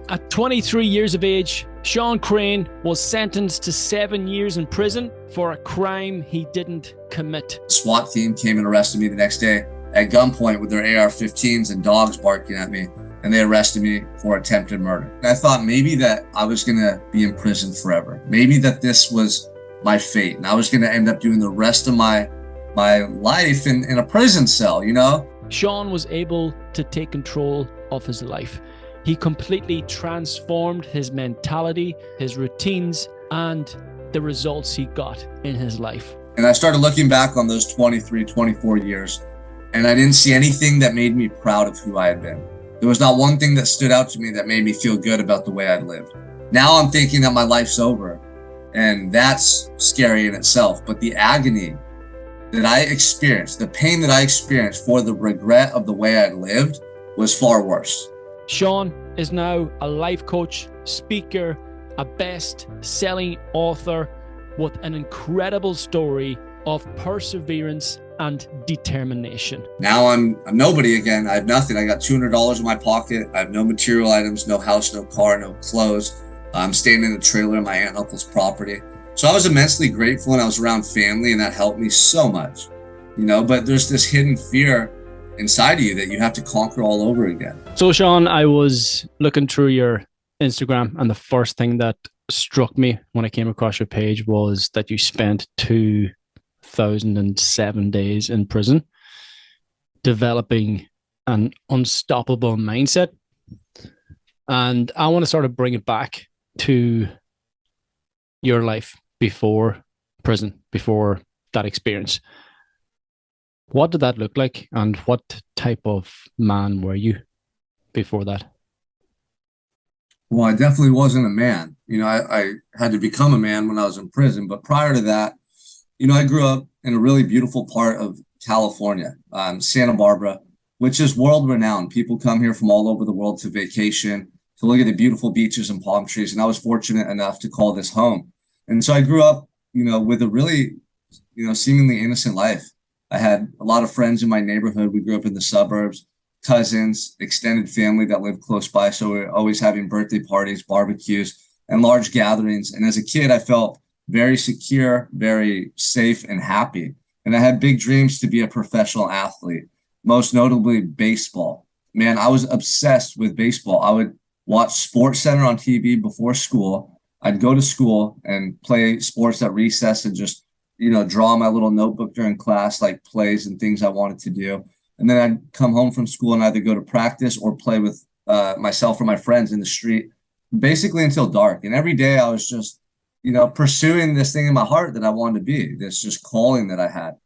At 23 years of age, Sean Crane was sentenced to 7 years in prison for a crime he didn't commit. The SWAT team came and arrested me the next day at gunpoint with their AR-15s and dogs barking at me, and they arrested me for attempted murder. And I thought maybe that I was going to be in prison forever. Maybe that this was my fate, and I was going to end up doing the rest of my life in a prison cell, you know? Sean was able to take control of his life. He completely transformed his mentality, his routines, and the results he got in his life. And I started looking back on those 23, 24 years, and I didn't see anything that made me proud of who I had been. There was not one thing that stood out to me that made me feel good about the way I'd lived. Now I'm thinking that my life's over, and that's scary in itself. But the agony that I experienced, the pain that I experienced for the regret of the way I'd lived was far worse. Sean is now a life coach, speaker, a best-selling author with an incredible story of perseverance and determination. Now I'm nobody again. I have nothing. I got $200 in my pocket. I have no material items, no house, no car, no clothes. I'm staying in a trailer on my aunt and uncle's property. So I was immensely grateful, and I was around family, and that helped me so much, you know, but there's this hidden fear inside of you that you have to conquer all over again. So Sean, I was looking through your Instagram, and the first thing that struck me when I came across your page was that you spent 2,007 days in prison developing an unstoppable mindset. And I want to sort of bring it back to your life before prison, before that experience. What did that look like, and what type of man were you before that? Well, I definitely wasn't a man. You know, I had to become a man when I was in prison. But prior to that, you know, I grew up in a really beautiful part of California, Santa Barbara, which is world renowned. People come here from all over the world to vacation, to look at the beautiful beaches and palm trees. And I was fortunate enough to call this home. And so I grew up, you know, with a really, you know, seemingly innocent life. I had a lot of friends in my neighborhood. We grew up in the suburbs, cousins, extended family that lived close by. So we were always having birthday parties, barbecues, and large gatherings. And as a kid, I felt very secure, very safe and happy. And I had big dreams to be a professional athlete, most notably baseball. Man, I was obsessed with baseball. I would watch Sports Center on TV before school. I'd go to school and play sports at recess and just, you know, draw my little notebook during class, like plays and things I wanted to do. And then I'd come home from school and either go to practice or play with myself or my friends in the street, basically until dark. And every day I was just, you know, pursuing this thing in my heart that I wanted to be, this just calling that I had.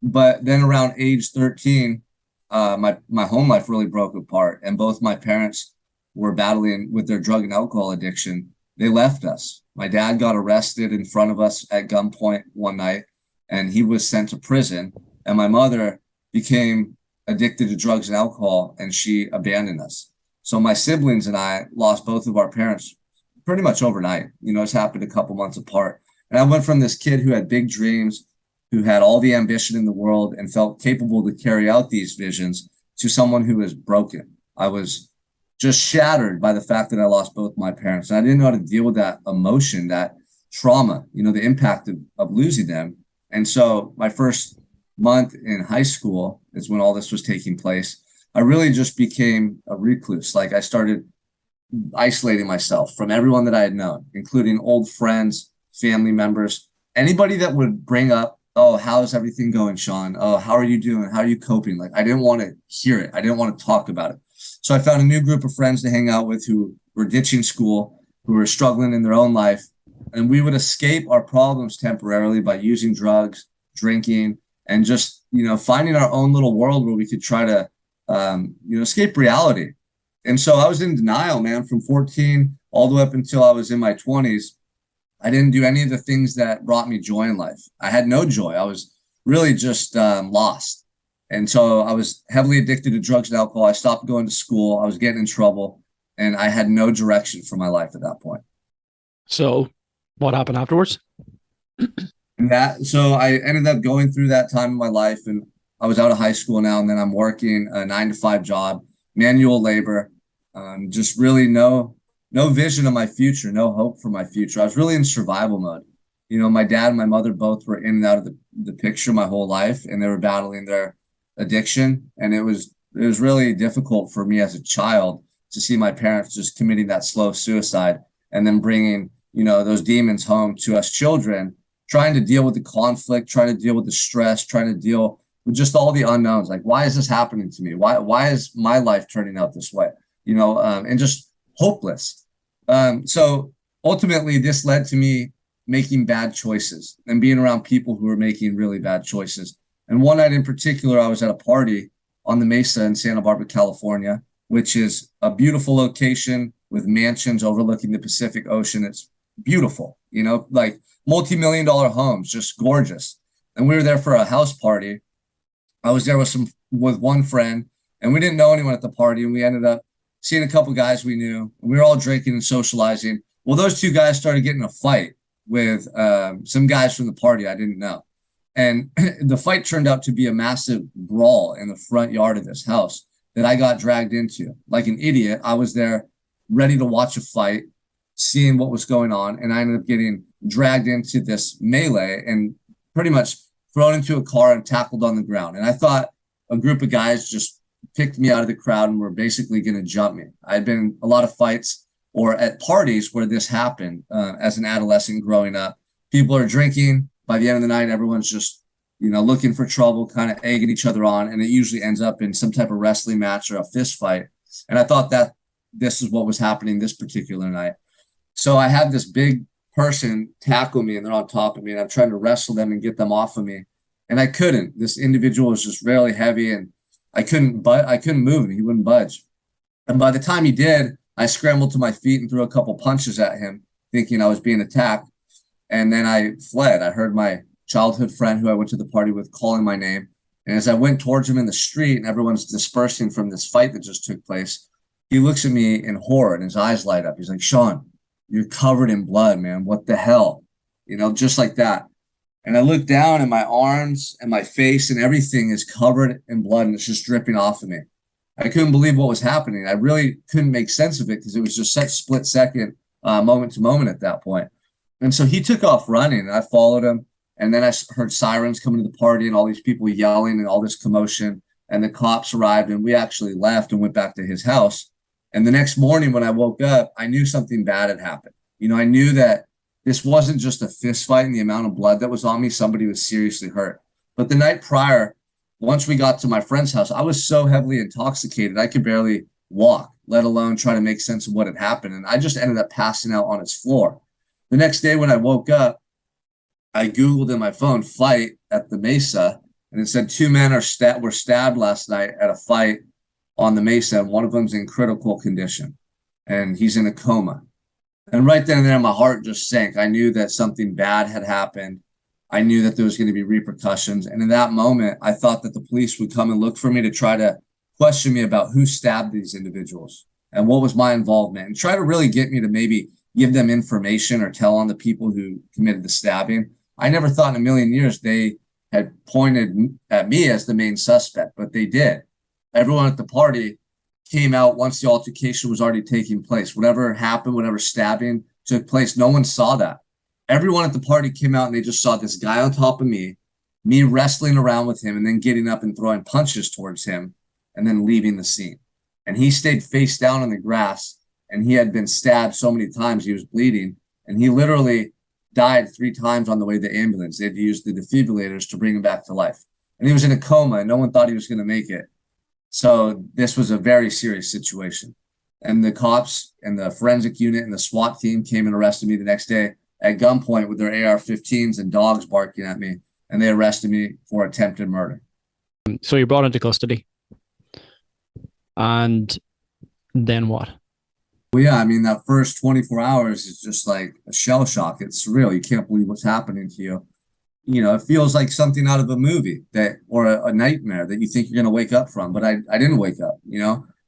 But then around age 13, my home life really broke apart, and both my parents were battling with their drug and alcohol addiction. They left us. My dad got arrested in front of us at gunpoint one night, and he was sent to prison. And my mother became addicted to drugs and alcohol, and she abandoned us. So my siblings and I lost both of our parents pretty much overnight. You know, it's happened a couple months apart. And I went from this kid who had big dreams, who had all the ambition in the world and felt capable to carry out these visions, to someone who was broken. I was just shattered by the fact that I lost both my parents. And I didn't know how to deal with that emotion, that trauma, you know, the impact of losing them. And so my first month in high school is when all this was taking place. I really just became a recluse. Like, I started isolating myself from everyone that I had known, including old friends, family members, anybody that would bring up, oh, how's everything going, Sean? Oh, how are you doing? How are you coping? Like, I didn't want to hear it. I didn't want to talk about it. So I found a new group of friends to hang out with who were ditching school, who were struggling in their own life. And we would escape our problems temporarily by using drugs, drinking, and just, you know, finding our own little world where we could try to, you know, escape reality. And so I was in denial, man, from 14 all the way up until I was in my 20s. I didn't do any of the things that brought me joy in life. I had no joy. I was really just lost. And so I was heavily addicted to drugs and alcohol. I stopped going to school. I was getting in trouble, and I had no direction for my life at that point. So what happened afterwards? So I ended up going through that time in my life, and I was out of high school now, and then I'm working a 9-to-5 job, manual labor, just really no no vision of my future, no hope for my future. I was really in survival mode. You know, my dad and my mother both were in and out of the picture my whole life, and they were battling their addiction. And it was really difficult for me as a child to see my parents just committing that slow suicide and then bringing, those demons home to us children, trying to deal with the conflict, trying to deal with the stress, trying to deal with just all the unknowns. Like, why is this happening to me? Why is my life turning out this way? And just hopeless. So ultimately, this led to me making bad choices and being around people who were making really bad choices. And one night in particular, I was at a party on the Mesa in Santa Barbara, California, which is a beautiful location with mansions overlooking the Pacific Ocean. It's beautiful, like multi-million-dollar homes, just gorgeous. And we were there for a house party. I was there with one friend, and we didn't know anyone at the party, and we ended up seeing a couple guys we knew. We were all drinking and socializing. Well, those two guys started getting a fight with some guys from the party I didn't know. And the fight turned out to be a massive brawl in the front yard of this house that I got dragged into. Like an idiot, I was there ready to watch a fight, seeing what was going on, and I ended up getting dragged into this melee and pretty much thrown into a car and tackled on the ground. And I thought a group of guys just picked me out of the crowd and were basically going to jump me. I had been in a lot of fights or at parties where this happened as an adolescent growing up. People are drinking. By the end of the night, everyone's just, looking for trouble, kind of egging each other on. And it usually ends up in some type of wrestling match or a fist fight. And I thought that this is what was happening this particular night. So I had this big person tackle me and they're on top of me and I'm trying to wrestle them and get them off of me. And I couldn't. This individual was just really heavy and I couldn't move him. He wouldn't budge. And by the time he did, I scrambled to my feet and threw a couple punches at him, thinking I was being attacked. And then I fled. I heard my childhood friend who I went to the party with calling my name. And as I went towards him in the street and everyone's dispersing from this fight that just took place, he looks at me in horror and his eyes light up. He's like, Sean, you're covered in blood, man. What the hell? Just like that. And I look down and my arms and my face and everything is covered in blood and it's just dripping off of me. I couldn't believe what was happening. I really couldn't make sense of it because it was just such split second, moment to moment at that point. And so he took off running and I followed him. And then I heard sirens coming to the party and all these people yelling and all this commotion. And the cops arrived and we actually left and went back to his house. And the next morning when I woke up, I knew something bad had happened. I knew that this wasn't just a fist fight and the amount of blood that was on me. Somebody was seriously hurt. But the night prior, once we got to my friend's house, I was so heavily intoxicated, I could barely walk, let alone try to make sense of what had happened. And I just ended up passing out on his floor. The next day when I woke up, I Googled in my phone fight at the Mesa, and it said 2 men were stabbed last night at a fight on the Mesa, and one of them's in critical condition, and he's in a coma. And right then and there, my heart just sank. I knew that something bad had happened. I knew that there was going to be repercussions. And in that moment, I thought that the police would come and look for me to try to question me about who stabbed these individuals and what was my involvement and try to really get me to maybe give them information or tell on the people who committed the stabbing. I never thought in a million years they had pointed at me as the main suspect, but they did. Everyone at the party came out once the altercation was already taking place. Whatever happened, whatever stabbing took place, no one saw that. Everyone at the party came out and they just saw this guy on top of me wrestling around with him and then getting up and throwing punches towards him and then leaving the scene. And he stayed face down on the grass and he had been stabbed so many times he was bleeding. And he literally died 3 times on the way to the ambulance. They had to use the defibrillators to bring him back to life. And he was in a coma and no one thought he was going to make it. So this was a very serious situation. And the cops and the forensic unit and the SWAT team came and arrested me the next day at gunpoint with their AR-15s and dogs barking at me. And they arrested me for attempted murder. So you're brought into custody. And then what? Well, yeah, I mean, that first 24 hours is just like a shell shock. It's surreal. You can't believe what's happening to you. It feels like something out of a movie or a nightmare that you think you're going to wake up from. But I didn't wake up.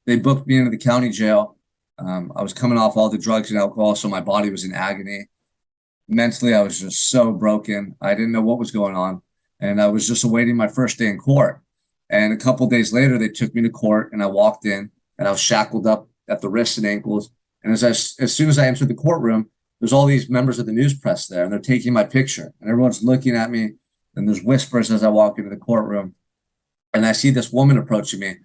They booked me into the county jail. I was coming off all the drugs and alcohol, so my body was in agony. Mentally, I was just so broken. I didn't know what was going on. And I was just awaiting my first day in court. And a couple of days later, they took me to court and I walked in and I was shackled up at the wrists and ankles. And as soon as I entered the courtroom, there's all these members of the news press there, and they're taking my picture, and everyone's looking at me, and there's whispers as I walk into the courtroom, and I see this woman approaching me,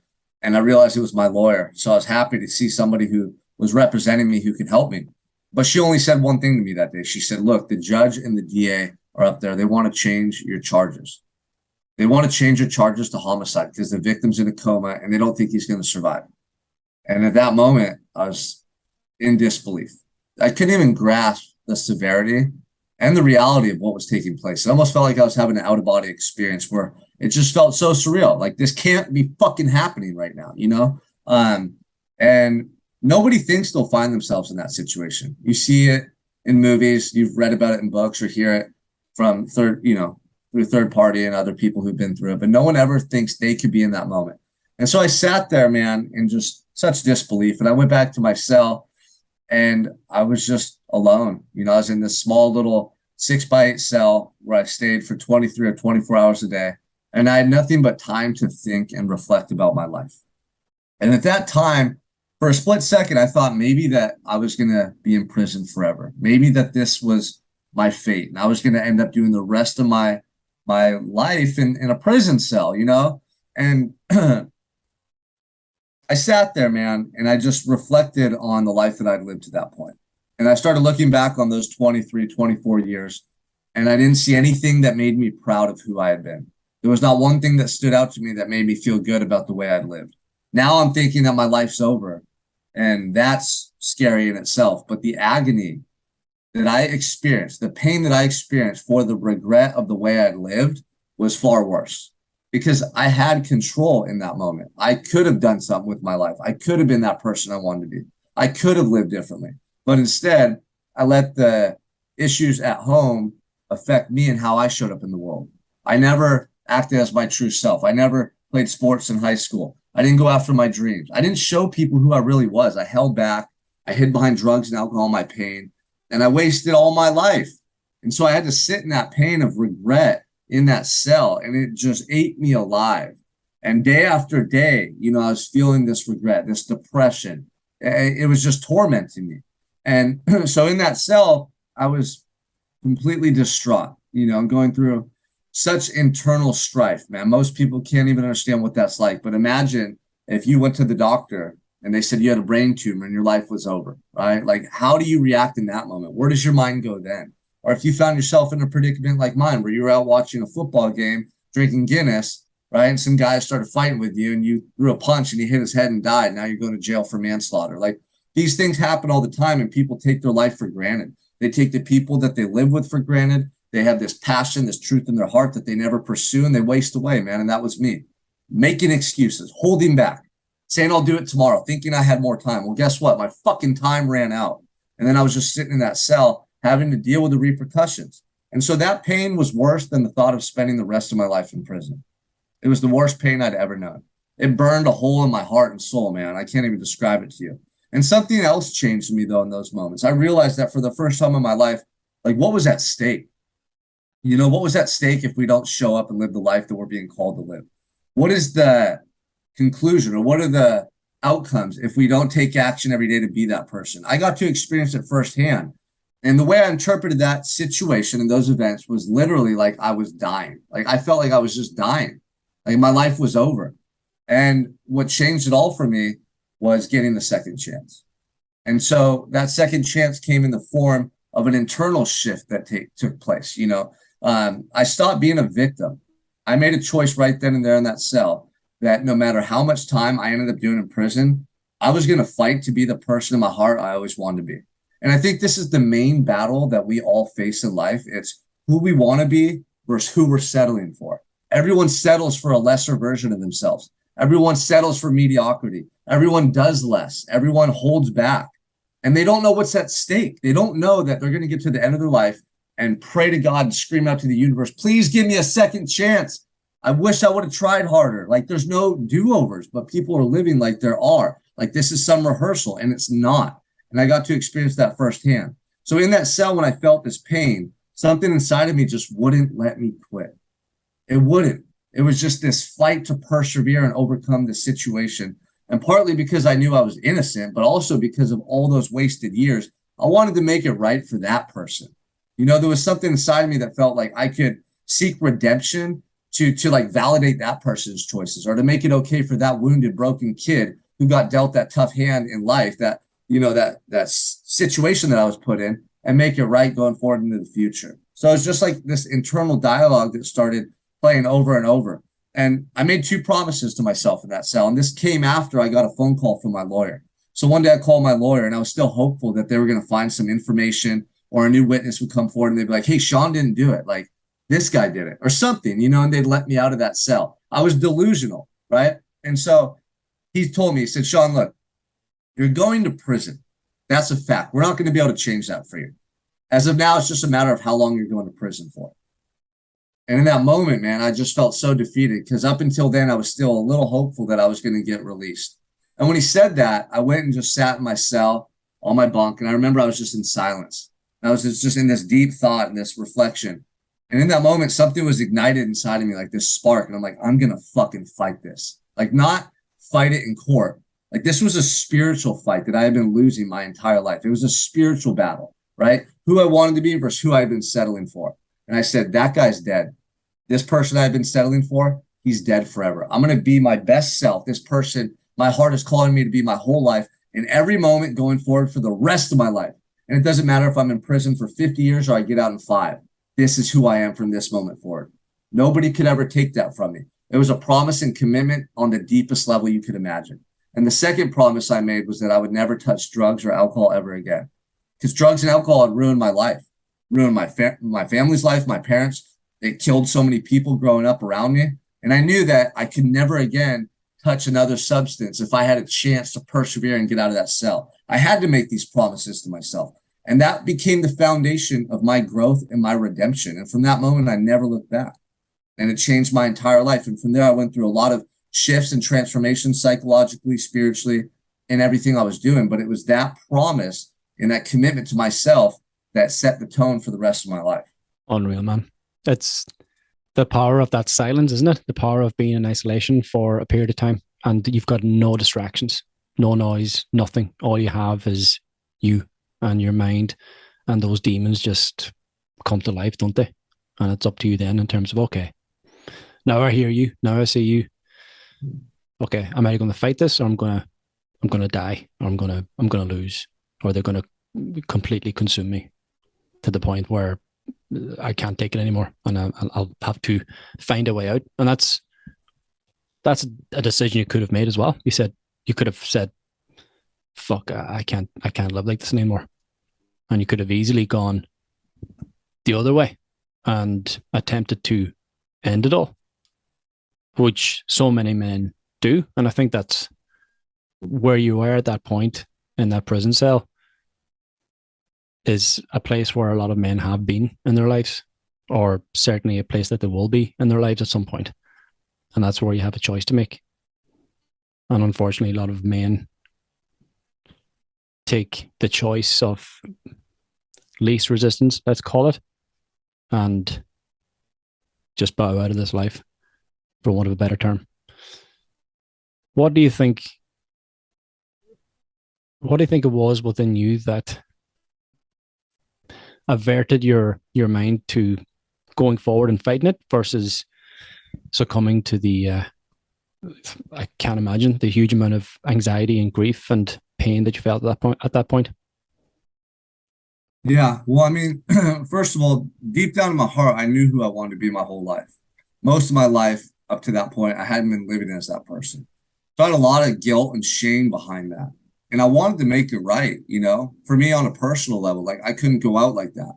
and I realized it was my lawyer. So I was happy to see somebody who was representing me who could help me. But she only said one thing to me that day. She said, look, the judge and the DA are up there. They want to change your charges. They want to change your charges to homicide because the victim's in a coma and they don't think he's going to survive. And at that moment, I was in disbelief. I couldn't even grasp the severity and the reality of what was taking place. It almost felt like I was having an out-of-body experience where it just felt so surreal. Like, this can't be fucking happening right now, you know? And nobody thinks they'll find themselves in that situation. You see it in movies, you've read about it in books, or hear it from through third party and other people who've been through it, but no one ever thinks they could be in that moment. And so I sat there, man, in just such disbelief. And I went back to my cell and I was just alone. You know, I was in this small little 6x8 cell where I stayed for 23 or 24 hours a day. And I had nothing but time to think and reflect about my life. And at that time, for a split second, I thought maybe that I was going to be in prison forever. Maybe that this was my fate. And I was going to end up doing the rest of my life in a prison cell, you know? And I sat there, man, and I just reflected on the life that I'd lived to that point. And I started looking back on those 23, 24 years, and I didn't see anything that made me proud of who I had been. There was not one thing that stood out to me that made me feel good about the way I'd lived. Now I'm thinking that my life's over, and that's scary in itself. But the agony that I experienced, the pain that I experienced for the regret of the way I'd lived was far worse. Because I had control in that moment. I could have done something with my life. I could have been that person I wanted to be. I could have lived differently. But instead, I let the issues at home affect me and how I showed up in the world. I never acted as my true self. I never played sports in high school. I didn't go after my dreams. I didn't show people who I really was. I held back. I hid behind drugs and alcohol, my pain, and I wasted all my life. And so I had to sit in that pain of regret in that cell, and it just ate me alive. And day after day, you know, I was feeling this regret, this depression. It was just tormenting me. And so in that cell, I was completely distraught, you know, going through such internal strife, man. Most people can't even understand what that's like. But imagine if you went to the doctor and they said you had a brain tumor and your life was over, right? Like, how do you react in that moment? Where does your mind go then? Or if you found yourself in a predicament like mine, where you were out watching a football game, drinking Guinness, right? And some guy started fighting with you and you threw a punch and he hit his head and died. Now you're going to jail for manslaughter. Like, these things happen all the time and people take their life for granted. They take the people that they live with for granted. They have this passion, this truth in their heart that they never pursue, and they waste away, man. And that was me. Making excuses, holding back, saying I'll do it tomorrow, thinking I had more time. Well, guess what? My fucking time ran out. And then I was just sitting in that cell having to deal with the repercussions. And so that pain was worse than the thought of spending the rest of my life in prison. It was the worst pain I'd ever known. It burned a hole in my heart and soul, man. I can't even describe it to you. And something else changed me, though, in those moments. I realized that for the first time in my life, like, what was at stake? You know, what was at stake if we don't show up and live the life that we're being called to live? What is the conclusion, or what are the outcomes if we don't take action every day to be that person? I got to experience it firsthand. And the way I interpreted that situation and those events was literally like I was dying. Like, I felt like I was just dying. Like, my life was over. And what changed it all for me was getting the second chance. And so that second chance came in the form of an internal shift that took place. You know, I stopped being a victim. I made a choice right then and there in that cell that no matter how much time I ended up doing in prison, I was going to fight to be the person in my heart I always wanted to be. And I think this is the main battle that we all face in life. It's who we want to be versus who we're settling for. Everyone settles for a lesser version of themselves. Everyone settles for mediocrity. Everyone does less. Everyone holds back. And they don't know what's at stake. They don't know that they're going to get to the end of their life and pray to God and scream out to the universe, please give me a second chance. I wish I would have tried harder. Like, there's no do-overs, but people are living like there are. Like, this is some rehearsal, and it's not. And I got to experience that firsthand. So in that cell, when I felt this pain, something inside of me just wouldn't let me quit. It wouldn't. It was just this fight to persevere and overcome the situation And partly because I knew I was innocent, but also because of all those wasted years, I wanted to make it right for that person. There was something inside of me that felt like I could seek redemption to like validate that person's choices, or to make it okay for that wounded, broken kid who got dealt that tough hand in life, that situation that I was put in, and make it right going forward into the future. So it's just like this internal dialogue that started playing over and over. And I made two promises to myself in that cell. And this came after I got a phone call from my lawyer. So one day I called my lawyer, and I was still hopeful that they were going to find some information, or a new witness would come forward and they'd be like, hey, Sean didn't do it. Like, this guy did it, or something, and they'd let me out of that cell. I was delusional, right? And so he told me, he said, Sean, look, you're going to prison. That's a fact. We're not going to be able to change that for you. As of now, it's just a matter of how long you're going to prison for. And in that moment, man, I just felt so defeated, because up until then, I was still a little hopeful that I was going to get released. And when he said that, I went and just sat in my cell on my bunk. And I remember I was just in silence. I was just in this deep thought and this reflection. And in that moment, something was ignited inside of me, like this spark. And I'm like, I'm going to fucking fight this. Like, not fight it in court. Like, this was a spiritual fight that I had been losing my entire life. It was a spiritual battle, right? Who I wanted to be versus who I had been settling for. And I said, that guy's dead. This person I've been settling for, he's dead forever. I'm going to be my best self. This person, my heart is calling me to be my whole life, in every moment going forward for the rest of my life. And it doesn't matter if I'm in prison for 50 years or I get out in 5. This is who I am from this moment forward. Nobody could ever take that from me. It was a promise and commitment on the deepest level you could imagine. And the second promise I made was that I would never touch drugs or alcohol ever again. Because drugs and alcohol had ruined my life, ruined my family's life, my parents. They killed so many people growing up around me. And I knew that I could never again touch another substance if I had a chance to persevere and get out of that cell. I had to make these promises to myself. And that became the foundation of my growth and my redemption. And from that moment, I never looked back. And it changed my entire life. And from there, I went through a lot of shifts and transformations psychologically, spiritually, and everything I was doing. But it was that promise and that commitment to myself that set the tone for the rest of my life. Unreal, man. It's the power of that silence, isn't it? The power of being in isolation for a period of time. And you've got no distractions, no noise, nothing. All you have is you and your mind, and those demons just come to life, don't they? And it's up to you then in terms of, okay, now I hear you, now I see you. Okay, am I going to fight this, or I'm going to die, or I'm going to lose, or they're going to completely consume me to the point where I can't take it anymore, and I'll have to find a way out. And that's a decision you could have made as well. You could have said, fuck, I can't live like this anymore. And you could have easily gone the other way and attempted to end it all, which so many men do. And I think that's where you were at that point in that prison cell, is a place where a lot of men have been in their lives, or certainly a place that they will be in their lives at some point. And that's where you have a choice to make. And unfortunately, a lot of men take the choice of least resistance, let's call it, and just bow out of this life, for want of a better term. What do you think it was within you that averted your mind to going forward and fighting it versus succumbing to the I can't imagine the huge amount of anxiety and grief and pain that you felt at that point? Yeah, well, I mean, first of all, deep down in my heart, I knew who I wanted to be my whole life. Most of my life up to that point, I hadn't been living as that person. So I had a lot of guilt and shame behind that. And I wanted to make it right, for me on a personal level. Like, I couldn't go out like that.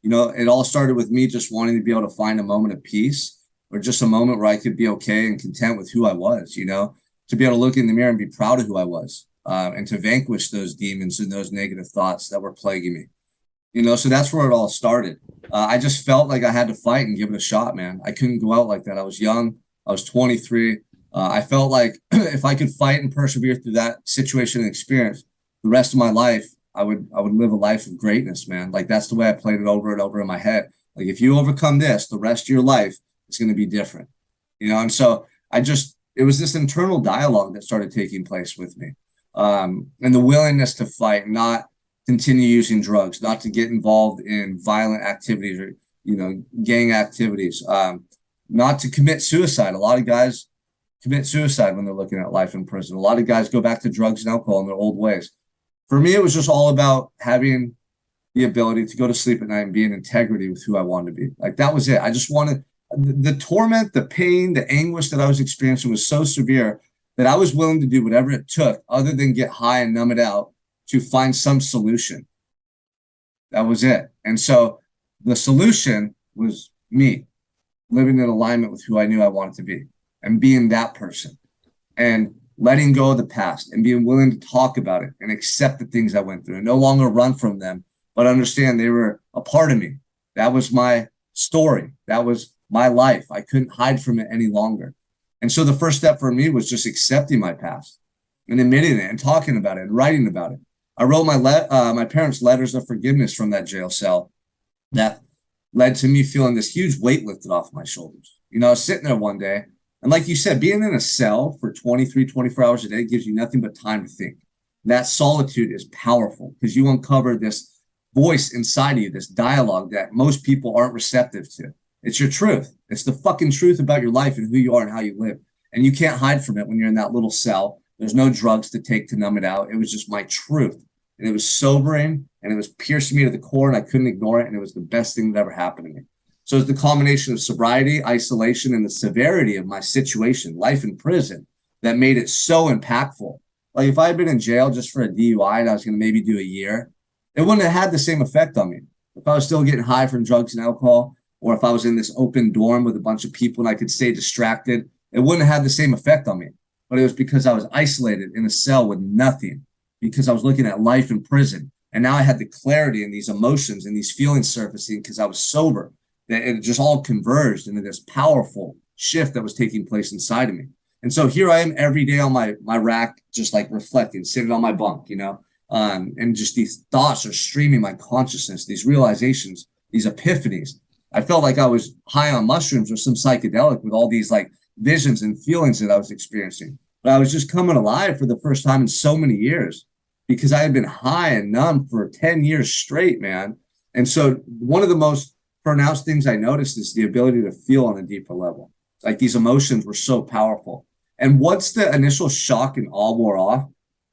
It all started with me just wanting to be able to find a moment of peace, or just a moment where I could be okay and content with who I was, to be able to look in the mirror and be proud of who I was, and to vanquish those demons and those negative thoughts that were plaguing me. So that's where it all started. I just felt like I had to fight and give it a shot, man. I couldn't go out like that. I was young. I was 23. I felt like if I could fight and persevere through that situation and experience, the rest of my life, I would live a life of greatness, man. Like, that's the way I played it over and over in my head. Like, if you overcome this, the rest of your life is going to be different, And so it was this internal dialogue that started taking place with me. And the willingness to fight, not continue using drugs, not to get involved in violent activities or, gang activities, not to commit suicide. A lot of guys commit suicide when they're looking at life in prison. A lot of guys go back to drugs and alcohol in their old ways. For me, it was just all about having the ability to go to sleep at night and be in integrity with who I wanted to be. Like, that was it. I just wanted the torment, the pain, the anguish that I was experiencing was so severe that I was willing to do whatever it took other than get high and numb it out to find some solution. That was it. And so the solution was me living in alignment with who I knew I wanted to be and being that person and letting go of the past and being willing to talk about it and accept the things I went through and no longer run from them, but understand they were a part of me. That was my story. That was my life. I couldn't hide from it any longer. And so the first step for me was just accepting my past and admitting it and talking about it and writing about it. I wrote my parents' letters of forgiveness from that jail cell that led to me feeling this huge weight lifted off my shoulders. I was sitting there one day, and like you said, being in a cell for 23, 24 hours a day gives you nothing but time to think. That solitude is powerful because you uncover this voice inside of you, this dialogue that most people aren't receptive to. It's your truth. It's the fucking truth about your life and who you are and how you live. And you can't hide from it when you're in that little cell. There's no drugs to take to numb it out. It was just my truth. And it was sobering and it was piercing me to the core and I couldn't ignore it. And it was the best thing that ever happened to me. So it's the combination of sobriety, isolation, and the severity of my situation, life in prison, that made it so impactful. Like, if I had been in jail just for a DUI and I was going to maybe do a year, it wouldn't have had the same effect on me. If I was still getting high from drugs and alcohol, or if I was in this open dorm with a bunch of people and I could stay distracted, it wouldn't have had the same effect on me. But it was because I was isolated in a cell with nothing, because I was looking at life in prison. And now I had the clarity and these emotions and these feelings surfacing because I was sober, that it just all converged into this powerful shift that was taking place inside of me. And so here I am every day on my rack, just like reflecting, sitting on my bunk, and just these thoughts are streaming my consciousness, these realizations, these epiphanies. I felt like I was high on mushrooms or some psychedelic with all these like visions and feelings that I was experiencing. But I was just coming alive for the first time in so many years because I had been high and numb for 10 years straight, man. And so one of the most pronounced things I noticed is the ability to feel on a deeper level. Like, these emotions were so powerful. And once the initial shock and awe wore off,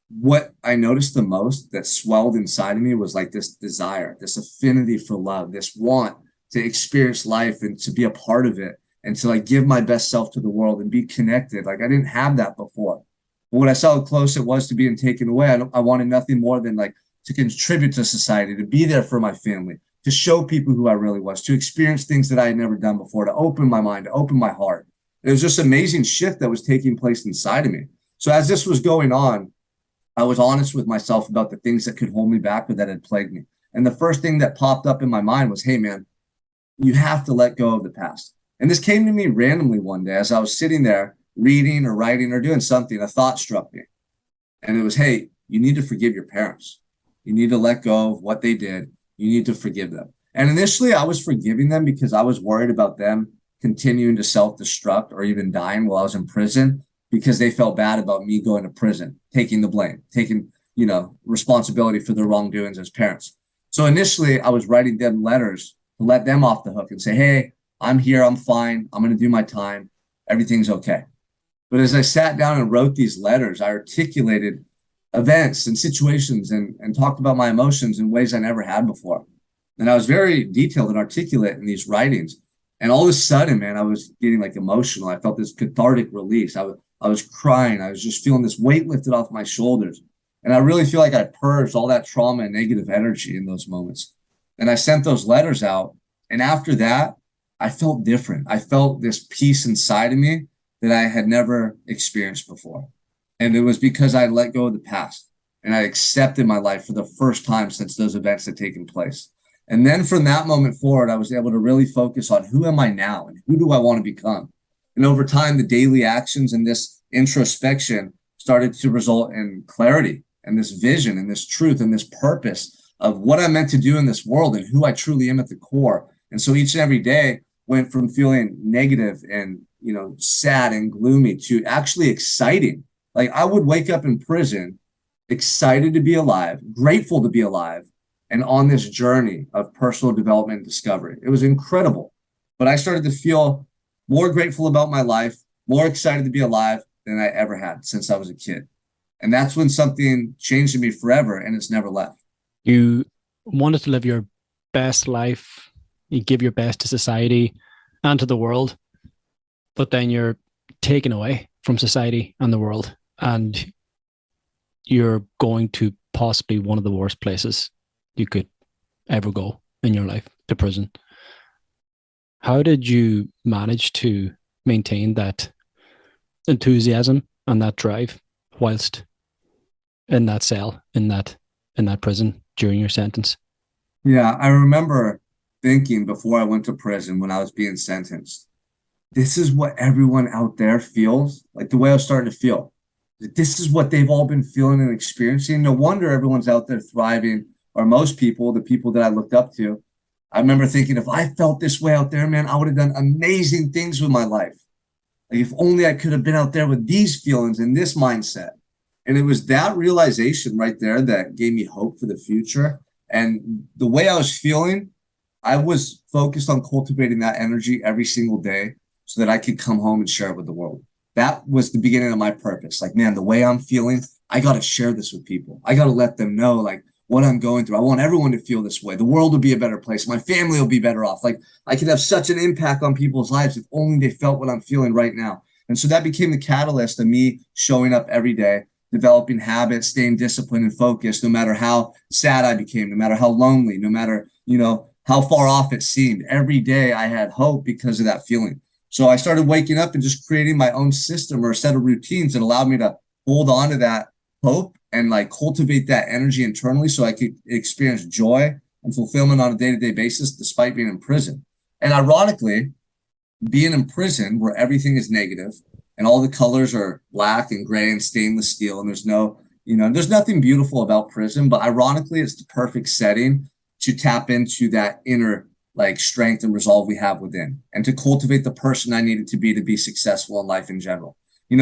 what I noticed the most that swelled inside of me was like this desire, this affinity for love, this want to experience life and to be a part of it and to like give my best self to the world and be connected. Like, I didn't have that before. But when I saw how close it was to being taken away, I wanted nothing more than like to contribute to society, to be there for my family, to show people who I really was, to experience things that I had never done before, to open my mind, to open my heart. It was just an amazing shift that was taking place inside of me. So as this was going on, I was honest with myself about the things that could hold me back or that had plagued me. And the first thing that popped up in my mind was, hey, man, you have to let go of the past. And this came to me randomly one day as I was sitting there reading or writing or doing something. A thought struck me. And it was, hey, you need to forgive your parents. You need to let go of what they did. You need to forgive them. And initially I was forgiving them because I was worried about them continuing to self-destruct or even dying while I was in prison, because they felt bad about me going to prison, taking the blame, taking, responsibility for their wrongdoings as parents. So initially I was writing them letters to let them off the hook and say, hey, I'm here. I'm fine. I'm going to do my time. Everything's okay. But as I sat down and wrote these letters, I articulated events and situations and talked about my emotions in ways I never had before. And I was very detailed and articulate in these writings. And all of a sudden, man, I was getting like emotional. I felt this cathartic release. I was crying. I was just feeling this weight lifted off my shoulders. And I really feel like I purged all that trauma and negative energy in those moments. And I sent those letters out. And after that, I felt different. I felt this peace inside of me that I had never experienced before. And it was because I let go of the past and I accepted my life for the first time since those events had taken place. And then from that moment forward, I was able to really focus on who am I now and who do I want to become? And over time, the daily actions and this introspection started to result in clarity and this vision and this truth and this purpose of what I'm meant to do in this world and who I truly am at the core. And so each and every day went from feeling negative and sad and gloomy to actually exciting. Like I would wake up in prison excited to be alive, grateful to be alive, and on this journey of personal development and discovery. It was incredible. But I started to feel more grateful about my life, more excited to be alive than I ever had since I was a kid. And that's when something changed in me forever, and it's never left. You wanted to live your best life, you give your best to society and to the world, but then you're taken away from society and the world, and you're going to possibly one of the worst places you could ever go in your life, to prison. How did you manage to maintain that enthusiasm and that drive whilst in that cell, in that prison during your sentence? Yeah, I remember thinking before I went to prison when I was being sentenced, this is what everyone out there feels, like the way I was starting to feel. This is what they've all been feeling and experiencing. No wonder everyone's out there thriving, or most people, the people that I looked up to. I remember thinking, if I felt this way out there, man, I would have done amazing things with my life. Like if only I could have been out there with these feelings and this mindset. And it was that realization right there that gave me hope for the future. And the way I was feeling, I was focused on cultivating that energy every single day so that I could come home and share it with the world. That was the beginning of my purpose. Like, man, the way I'm feeling, I got to share this with people. I got to let them know like what I'm going through. I want everyone to feel this way. The world will be a better place. My family will be better off. Like I could have such an impact on people's lives if only they felt what I'm feeling right now. And so that became the catalyst of me showing up every day, developing habits, staying disciplined and focused, no matter how sad I became, no matter how lonely, no matter, how far off it seemed. Every day I had hope because of that feeling. So I started waking up and just creating my own system or a set of routines that allowed me to hold on to that hope and like cultivate that energy internally so I could experience joy and fulfillment on a day-to-day basis despite being in prison. And ironically, being in prison where everything is negative and all the colors are black and gray and stainless steel and there's nothing beautiful about prison, but ironically, it's the perfect setting to tap into that inner like strength and resolve we have within and to cultivate the person I needed to be successful in life in general.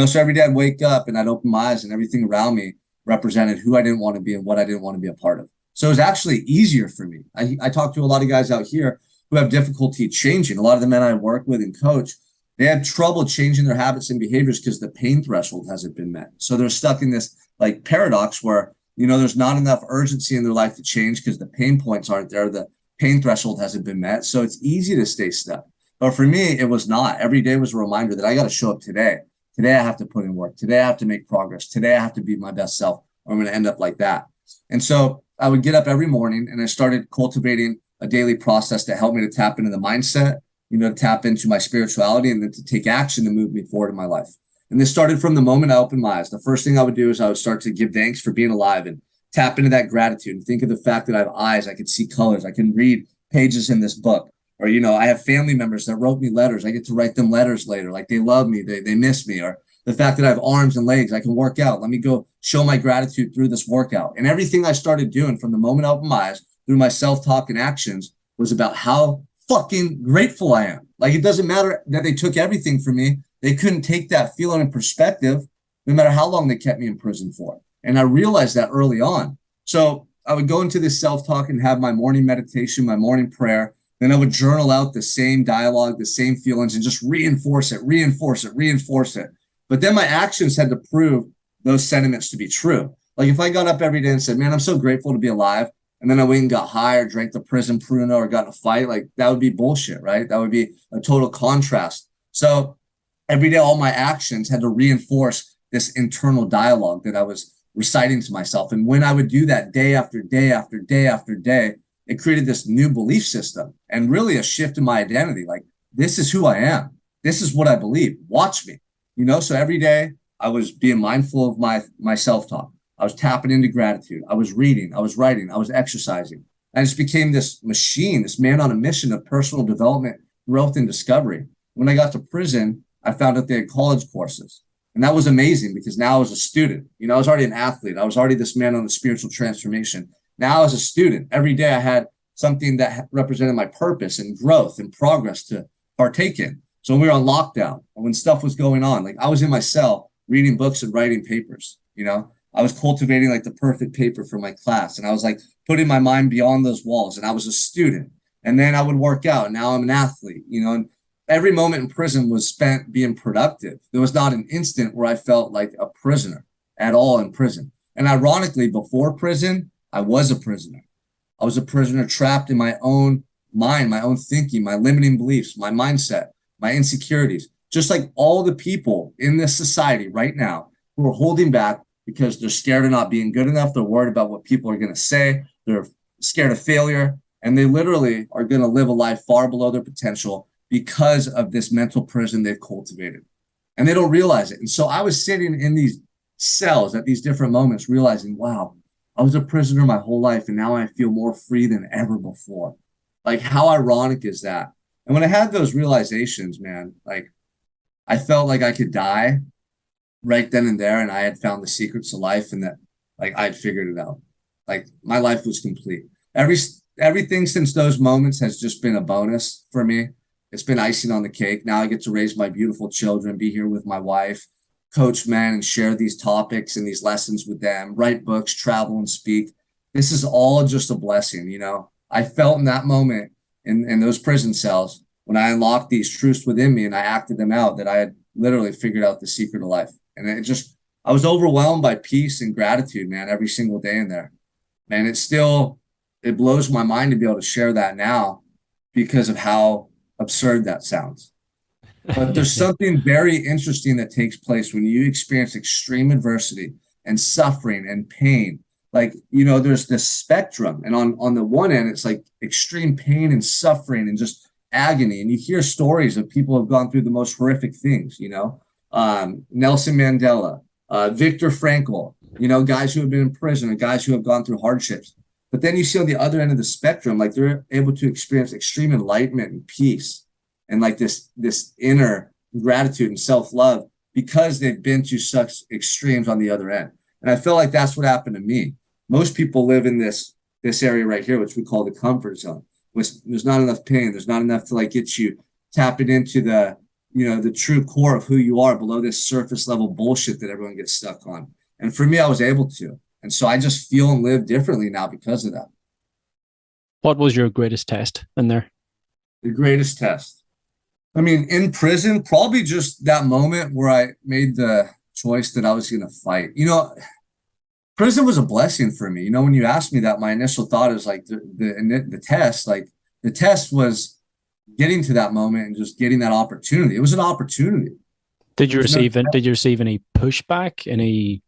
So every day I'd wake up and I'd open my eyes and everything around me represented who I didn't want to be and what I didn't want to be a part of. So it was actually easier for me. I talk to a lot of guys out here who have difficulty changing. A lot of the men I work with and coach, they have trouble changing their habits and behaviors because the pain threshold hasn't been met. So they're stuck in this like paradox where, there's not enough urgency in their life to change because the pain points aren't there. The pain threshold hasn't been met. So it's easy to stay stuck. But for me, it was not. Every day was a reminder that I got to show up today. Today, I have to put in work. Today, I have to make progress. Today, I have to be my best self, or I'm going to end up like that. And so I would get up every morning and I started cultivating a daily process that helped me to tap into the mindset, to tap into my spirituality and then to take action to move me forward in my life. And this started from the moment I opened my eyes. The first thing I would do is I would start to give thanks for being alive and tap into that gratitude and think of the fact that I have eyes, I can see colors, I can read pages in this book. Or, I have family members that wrote me letters. I get to write them letters later. Like they love me, they miss me. Or the fact that I have arms and legs, I can work out. Let me go show my gratitude through this workout. And everything I started doing from the moment I opened my eyes through my self-talk and actions was about how fucking grateful I am. Like it doesn't matter that they took everything from me. They couldn't take that feeling in perspective, no matter how long they kept me in prison for. And I realized that early on. So I would go into this self-talk and have my morning meditation, my morning prayer. Then I would journal out the same dialogue, the same feelings, and just reinforce it. But then my actions had to prove those sentiments to be true. Like if I got up every day and said, man, I'm so grateful to be alive. And then I went and got high or drank the prison Pruno or got in a fight, like that would be bullshit, right? That would be a total contrast. So every day, all my actions had to reinforce this internal dialogue that I was reciting to myself. And when I would do that day after day after day after day, it created this new belief system and really a shift in my identity. Like, this is who I am. This is what I believe. Watch me. So every day I was being mindful of my self-talk. I was tapping into gratitude. I was reading. I was writing. I was exercising. I just became this machine, this man on a mission of personal development, growth, and discovery. When I got to prison, I found out they had college courses. And that was amazing because now I was a student. I was already an athlete. I was already this man on a spiritual transformation. Now as a student, every day I had something that represented my purpose and growth and progress to partake in. So when we were on lockdown or when stuff was going on, like I was in my cell reading books and writing papers, I was cultivating like the perfect paper for my class. And I was like putting my mind beyond those walls. And I was a student. And then I would work out. And now I'm an athlete, and every moment in prison was spent being productive. There was not an instant where I felt like a prisoner at all in prison. And ironically, before prison, I was a prisoner. I was a prisoner trapped in my own mind, my own thinking, my limiting beliefs, my mindset, my insecurities, just like all the people in this society right now who are holding back because they're scared of not being good enough. They're worried about what people are going to say. They're scared of failure. And they literally are going to live a life far below their potential because of this mental prison they've cultivated. And they don't realize it. And so I was sitting in these cells at these different moments, realizing, wow, I was a prisoner my whole life. And now I feel more free than ever before. Like, how ironic is that? And when I had those realizations, man, like I felt like I could die right then and there. And I had found the secrets to life and that like I'd figured it out. Like my life was complete. Everything since those moments has just been a bonus for me. It's been icing on the cake. Now I get to raise my beautiful children, be here with my wife, coach men and share these topics and these lessons with them, write books, travel and speak. This is all just a blessing. I felt in that moment in those prison cells when I unlocked these truths within me and I acted them out that I had literally figured out the secret of life. And I was overwhelmed by peace and gratitude, man, every single day in there. Man, it blows my mind to be able to share that now because of how absurd that sounds. But there's something very interesting that takes place when you experience extreme adversity and suffering and pain. Like, there's this spectrum. And on the one end, it's like extreme pain and suffering and just agony. And you hear stories of people who have gone through the most horrific things, Nelson Mandela, Viktor Frankl, guys who have been in prison and guys who have gone through hardships. But then you see on the other end of the spectrum, like they're able to experience extreme enlightenment and peace and like this inner gratitude and self-love because they've been to such extremes on the other end. And I feel like that's what happened to me. Most people live in this area right here, which we call the comfort zone. There's not enough pain. There's not enough to like get you tapping into the true core of who you are below this surface level bullshit that everyone gets stuck on. And for me, I was able to. And so I just feel and live differently now because of that. What was your greatest test in there? The greatest test. I mean, in prison, probably just that moment where I made the choice that I was going to fight. Prison was a blessing for me. When you asked me that, my initial thought is like the test, like the test was getting to that moment and just getting that opportunity. It was an opportunity. Did you receive any pushback, any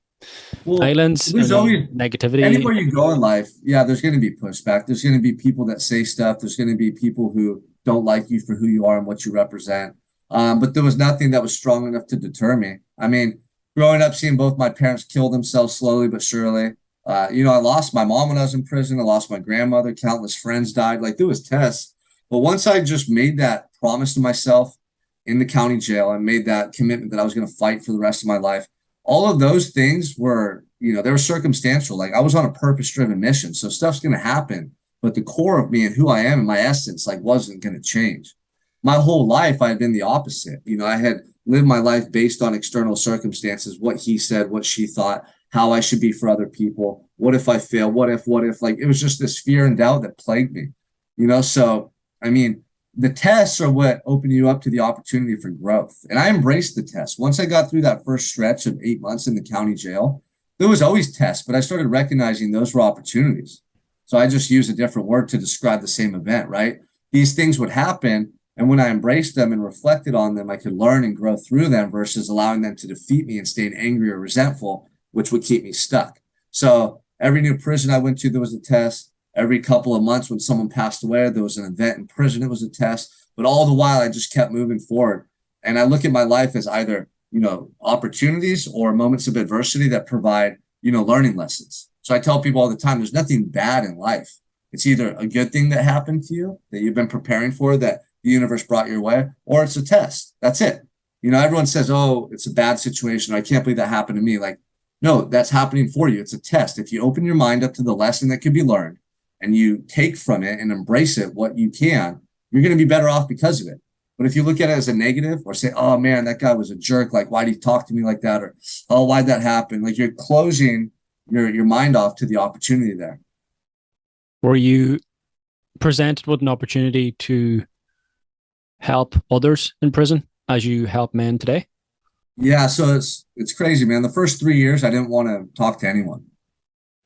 violence, there's always negativity? Anywhere you go in life, yeah, there's going to be pushback. There's going to be people that say stuff. There's going to be people who don't like you for who you are and what you represent. But there was nothing that was strong enough to deter me. I mean, growing up, seeing both my parents kill themselves slowly but surely. I lost my mom when I was in prison. I lost my grandmother. Countless friends died. Like there was tests. But once I just made that promise to myself in the county jail and made that commitment that I was going to fight for the rest of my life, all of those things were, they were circumstantial. Like I was on a purpose-driven mission. So stuff's going to happen. But the core of me and who I am and my essence, like wasn't going to change. My whole life, I had been the opposite. I had lived my life based on external circumstances, what he said, what she thought, how I should be for other people. What if I fail? What if, like, it was just this fear and doubt that plagued me, So, I mean, the tests are what open you up to the opportunity for growth. And I embraced the test. Once I got through that first stretch of 8 months in the county jail, there was always tests, but I started recognizing those were opportunities. So I just used a different word to describe the same event, right? These things would happen. And when I embraced them and reflected on them, I could learn and grow through them versus allowing them to defeat me and staying angry or resentful, which would keep me stuck. So every new prison I went to, there was a test. Every couple of months when someone passed away, there was an event in prison, it was a test. But all the while, I just kept moving forward. And I look at my life as either, opportunities or moments of adversity that provide, learning lessons. So I tell people all the time, there's nothing bad in life. It's either a good thing that happened to you that you've been preparing for, that the universe brought your way, or it's a test. That's it. Everyone says, oh, it's a bad situation. I can't believe that happened to me. Like, no, that's happening for you. It's a test. If you open your mind up to the lesson that can be learned and you take from it and embrace it what you can, you're going to be better off because of it. But if you look at it as a negative or say, oh man, that guy was a jerk. Like, why'd he talk to me like that? Or, oh, why'd that happen? Like you're closing your mind off to the opportunity there. Were you presented with an opportunity to help others in prison as you help men today? Yeah, so it's crazy, man. The first 3 years, I didn't want to talk to anyone.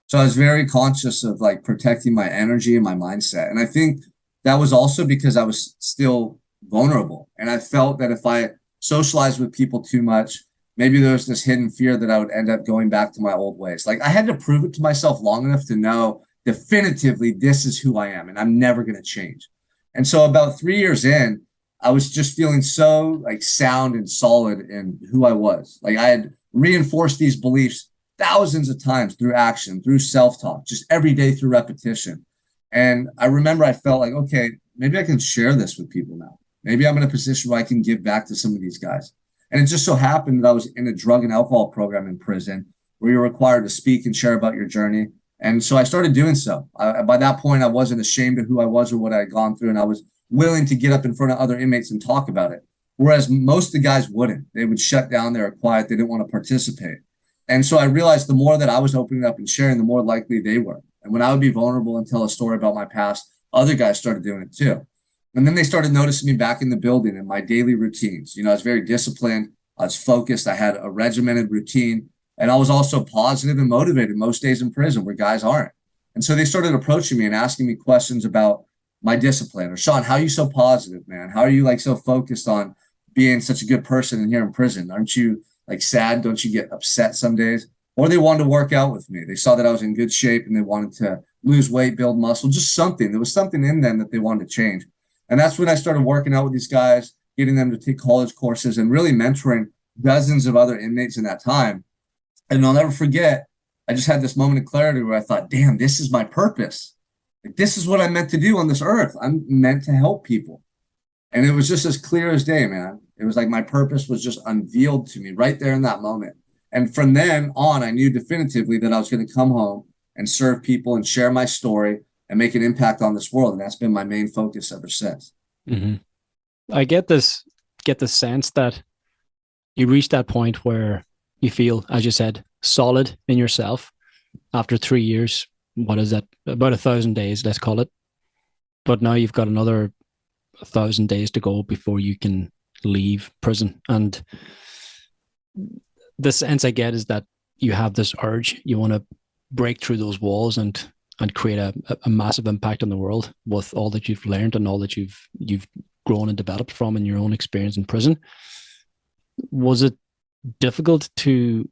So I was very conscious of like protecting my energy and my mindset. And I think that was also because I was still vulnerable. And I felt that if I socialized with people too much, maybe there was this hidden fear that I would end up going back to my old ways. Like I had to prove it to myself long enough to know definitively this is who I am and I'm never going to change. And so about 3 years in, I was just feeling so like sound and solid in who I was. Like I had reinforced these beliefs thousands of times through action, through self-talk, just every day through repetition. And I remember I felt like, okay, maybe I can share this with people now. Maybe I'm in a position where I can give back to some of these guys. And it just so happened that I was in a drug and alcohol program in prison where you're required to speak and share about your journey. And so I started doing so. By that point, I wasn't ashamed of who I was or what I had gone through. And I was willing to get up in front of other inmates and talk about it. Whereas most of the guys wouldn't. They would shut down, they were quiet, they didn't want to participate. And so I realized the more that I was opening up and sharing, the more likely they were. And when I would be vulnerable and tell a story about my past, other guys started doing it too. And then they started noticing me back in the building and my daily routines. You know, I was very disciplined. I was focused. I had a regimented routine. And I was also positive and motivated most days in prison where guys aren't. And so they started approaching me and asking me questions about my discipline. Or Sean, how are you so positive, man? How are you like so focused on being such a good person in here in prison? Aren't you like sad? Don't you get upset some days? Or they wanted to work out with me. They saw that I was in good shape and they wanted to lose weight, build muscle, just something. There was something in them that they wanted to change. And that's when I started working out with these guys, getting them to take college courses and really mentoring dozens of other inmates in that time. And I'll never forget, I just had this moment of clarity where I thought, damn, this is my purpose. Like, this is what I'm meant to do on this earth. I'm meant to help people. And it was just as clear as day, man. It was like my purpose was just unveiled to me right there in that moment. And from then on, I knew definitively that I was going to come home and serve people and share my story and make an impact on this world. And that's been my main focus ever since. Mm-hmm. I get the sense that you reach that point where you feel, as you said, solid in yourself after 3 years. What is that? About 1,000 days, let's call it. But now you've got another 1,000 days to go before you can leave prison. And the sense I get is that you have this urge, you want to break through those walls and create a massive impact on the world with all that you've learned and all that you've grown and developed from in your own experience in prison. Was it difficult to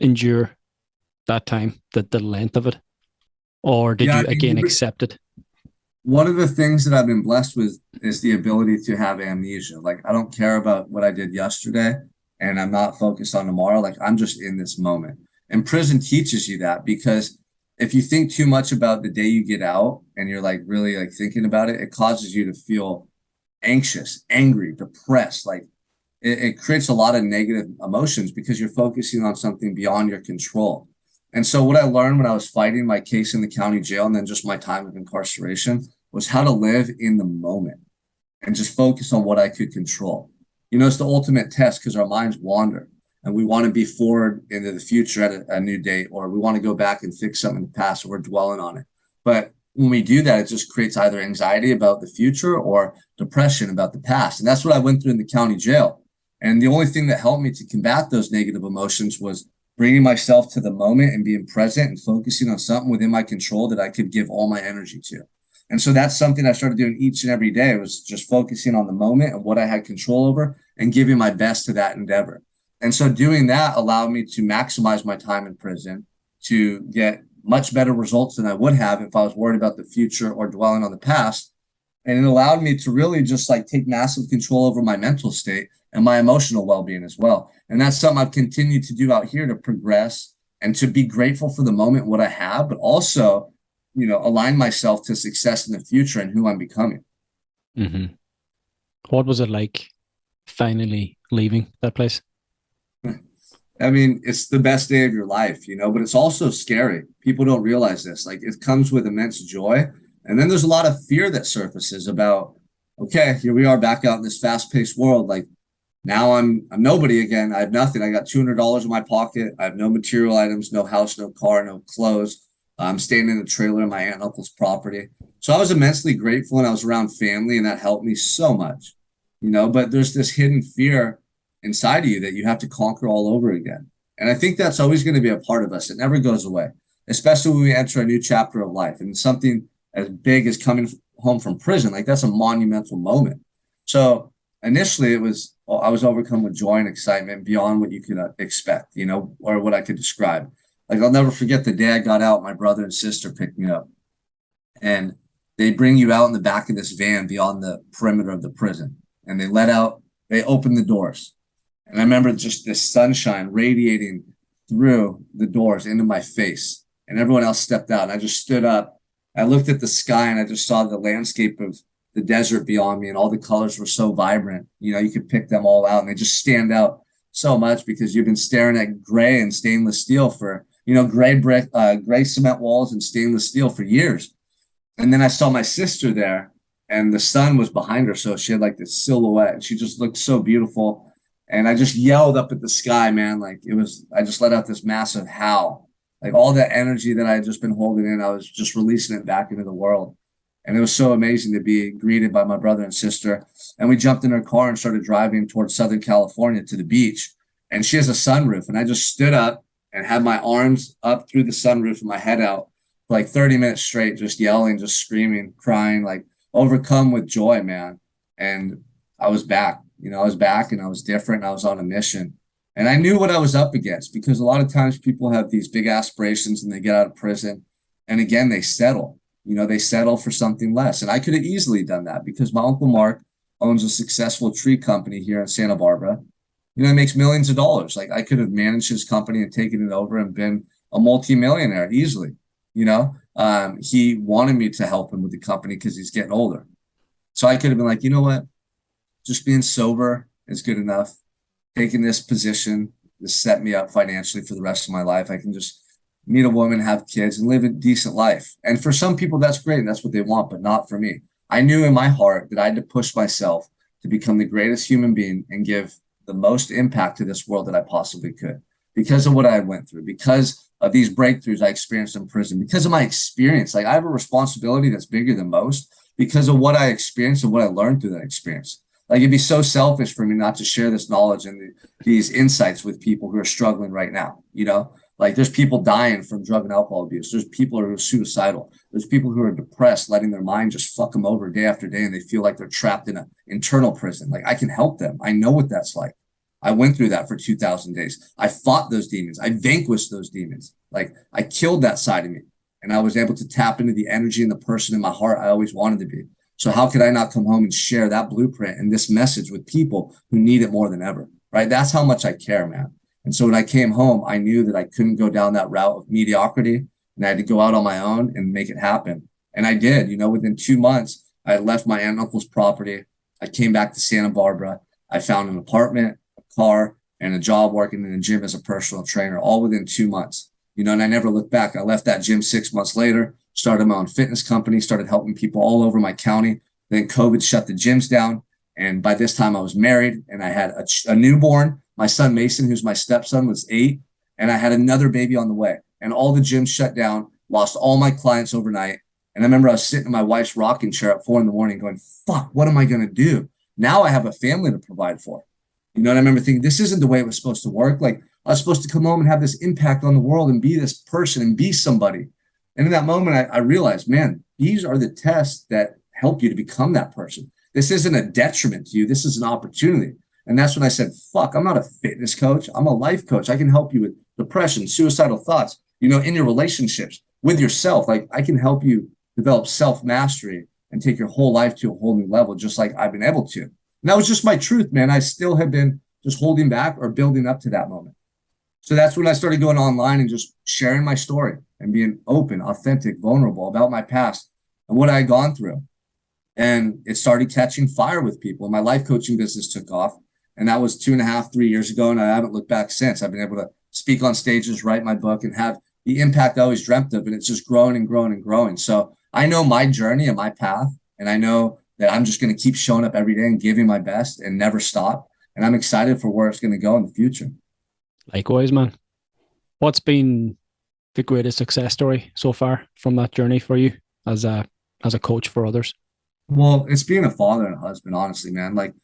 endure that time, the length of it? Or did Yeah, you again accept it? one of the things that I've been blessed with is the ability to have amnesia. Like I don't care about what I did yesterday and I'm not focused on tomorrow. Like I'm just in this moment. And prison teaches you that because if you think too much about the day you get out and you're like really like thinking about it, it causes you to feel anxious, angry, depressed. Like it creates a lot of negative emotions because you're focusing on something beyond your control. And so what I learned when I was fighting my case in the county jail and then just my time of incarceration was how to live in the moment and just focus on what I could control. You know, it's the ultimate test because our minds wander and we want to be forward into the future at a new date, or we want to go back and fix something in the past, or we're dwelling on it. But when we do that, it just creates either anxiety about the future or depression about the past. And that's what I went through in the county jail. And the only thing that helped me to combat those negative emotions was bringing myself to the moment and being present and focusing on something within my control that I could give all my energy to. And so that's something I started doing each and every day, was just focusing on the moment and what I had control over and giving my best to that endeavor. And so doing that allowed me to maximize my time in prison, to get much better results than I would have if I was worried about the future or dwelling on the past. And it allowed me to really just like take massive control over my mental state and my emotional well-being as well. And that's something I've continued to do out here to progress and to be grateful for the moment, what I have, but also, you know, align myself to success in the future and who I'm becoming. Mm-hmm. What was it like finally leaving that place? I mean, it's the best day of your life, you know, but it's also scary. People don't realize this. Like it comes with immense joy. And then there's a lot of fear that surfaces about okay, here we are back out in this fast-paced world. Like now I'm nobody again. I have nothing. I got $200 in my pocket. I have no material items, no house, no car, no clothes. I'm staying in a trailer on my aunt and uncle's property. So I was immensely grateful and I was around family and that helped me so much, but there's this hidden fear inside of you that you have to conquer all over again. And I think that's always going to be a part of us. It never goes away, especially when we enter a new chapter of life and something as big as coming home from prison. Like that's a monumental moment. So initially I was overcome with joy and excitement beyond what you could expect, or what I could describe. Like I'll never forget the day I got out, my brother and sister picked me up and they bring you out in the back of this van beyond the perimeter of the prison. And they open the doors. And I remember just this sunshine radiating through the doors into my face. And everyone else stepped out. And I just stood up. I looked at the sky and I just saw the landscape of the desert beyond me. And all the colors were so vibrant. You could pick them all out and they just stand out so much because you've been staring at gray and stainless steel for, gray brick, gray cement walls and stainless steel for years. And then I saw my sister there and the sun was behind her. So she had like this silhouette and she just looked so beautiful. And I just yelled up at the sky, man. I just let out this massive howl. Like all that energy that I had just been holding in, I was just releasing it back into the world. And it was so amazing to be greeted by my brother and sister. And we jumped in her car and started driving towards Southern California to the beach. And she has a sunroof. And I just stood up and had my arms up through the sunroof and my head out for like 30 minutes straight, just yelling, just screaming, crying, like overcome with joy, man. And I was back. I was back and I was different. And I was on a mission and I knew what I was up against because a lot of times people have these big aspirations and they get out of prison. And again, they settle, they settle for something less. And I could have easily done that because my Uncle Mark owns a successful tree company here in Santa Barbara. He makes millions of dollars. Like I could have managed his company and taken it over and been a multimillionaire easily. He wanted me to help him with the company because he's getting older. So I could have been like, you know what? Just being sober is good enough. Taking this position to set me up financially for the rest of my life. I can just meet a woman, have kids, and live a decent life. And for some people, that's great. And that's what they want, but not for me. I knew in my heart that I had to push myself to become the greatest human being and give the most impact to this world that I possibly could because of what I went through, because of these breakthroughs I experienced in prison, because of my experience. Like I have a responsibility that's bigger than most because of what I experienced and what I learned through that experience. Like it'd be so selfish for me not to share this knowledge and these insights with people who are struggling right now. Like there's people dying from drug and alcohol abuse. There's people who are suicidal. There's people who are depressed, letting their mind just fuck them over day after day. And they feel like they're trapped in an internal prison. Like I can help them. I know what that's like. I went through that for 2000 days. I fought those demons. I vanquished those demons. Like I killed that side of me and I was able to tap into the energy and the person in my heart I always wanted to be. So how could I not come home and share that blueprint and this message with people who need it more than ever, right? That's how much I care, man. And so when I came home, I knew that I couldn't go down that route of mediocrity and I had to go out on my own and make it happen. And I did, within 2 months, I had left my aunt and uncle's property. I came back to Santa Barbara. I found an apartment, a car, and a job working in a gym as a personal trainer, all within 2 months. And I never looked back. I left that gym 6 months later, started my own fitness company, started helping people all over my county. Then COVID shut the gyms down. And by this time I was married and I had a newborn. My son, Mason, who's my stepson, was 8. And I had another baby on the way. And all the gyms shut down, lost all my clients overnight. And I remember I was sitting in my wife's rocking chair at 4 a.m. going, fuck, what am I going to do? Now I have a family to provide for. And I remember thinking, this isn't the way it was supposed to work. Like I was supposed to come home and have this impact on the world and be this person and be somebody. And in that moment, I realized, man, these are the tests that help you to become that person. This isn't a detriment to you. This is an opportunity. And that's when I said, fuck, I'm not a fitness coach. I'm a life coach. I can help you with depression, suicidal thoughts, in your relationships with yourself. Like I can help you develop self-mastery and take your whole life to a whole new level, just like I've been able to. And that was just my truth, man. I still have been just holding back or building up to that moment. So that's when I started going online and just sharing my story and being open, authentic, vulnerable about my past and what I had gone through. And it started catching fire with people. My life coaching business took off. And that was 2.5, 3 years ago. And I haven't looked back since. I've been able to speak on stages, write my book, and have the impact I always dreamt of. And it's just growing and growing and growing. So I know my journey and my path. And I know that I'm just going to keep showing up every day and giving my best and never stop. And I'm excited for where it's going to go in the future. Likewise, man. What's been the greatest success story so far from that journey for you as a coach for others? Well, it's being a father and a husband, honestly, man. Like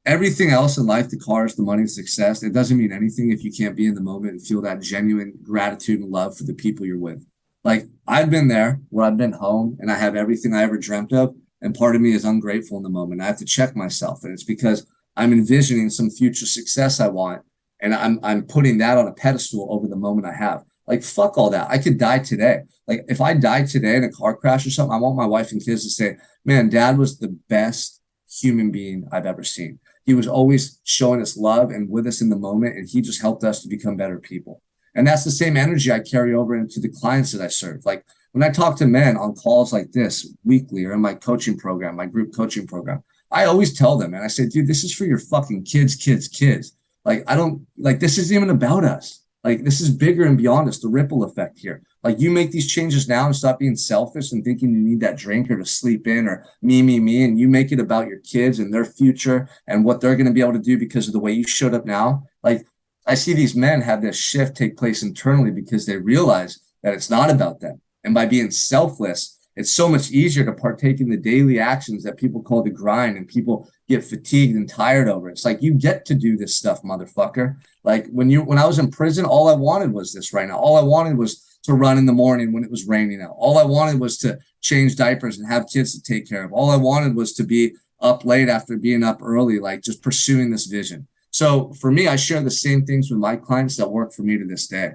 everything else in life, the cars, the money, the success, it doesn't mean anything if you can't be in the moment and feel that genuine gratitude and love for the people you're with. Like I've been there where I've been home and I have everything I ever dreamt of. And part of me is ungrateful in the moment. I have to check myself. And it's because I'm envisioning some future success I want. And I'm putting that on a pedestal over the moment I have. Like, fuck all that. I could die today. Like, if I died today in a car crash or something, I want my wife and kids to say, man, dad was the best human being I've ever seen. He was always showing us love and with us in the moment, and he just helped us to become better people. And that's the same energy I carry over into the clients that I serve. Like when I talk to men on calls like this weekly or in my coaching program, my group coaching program, I always tell them, and I say, dude, this is for your fucking kids. Like, I don't like this isn't even about us. Like, this is bigger and beyond us, the ripple effect here. Like, you make these changes now and stop being selfish and thinking you need that drink or to sleep in or me, and you make it about your kids and their future and what they're going to be able to do because of the way you showed up now. Like, I see these men have this shift take place internally because they realize that it's not about them. And by being selfless, it's so much easier to partake in the daily actions that people call the grind and people get fatigued and tired over. It's like, you get to do this stuff, motherfucker. Like when I was in prison, all I wanted was this right now. All I wanted was to run in the morning when it was raining out. All I wanted was to change diapers and have kids to take care of. All I wanted was to be up late after being up early, like just pursuing this vision. So for me, I share the same things with my clients that work for me to this day.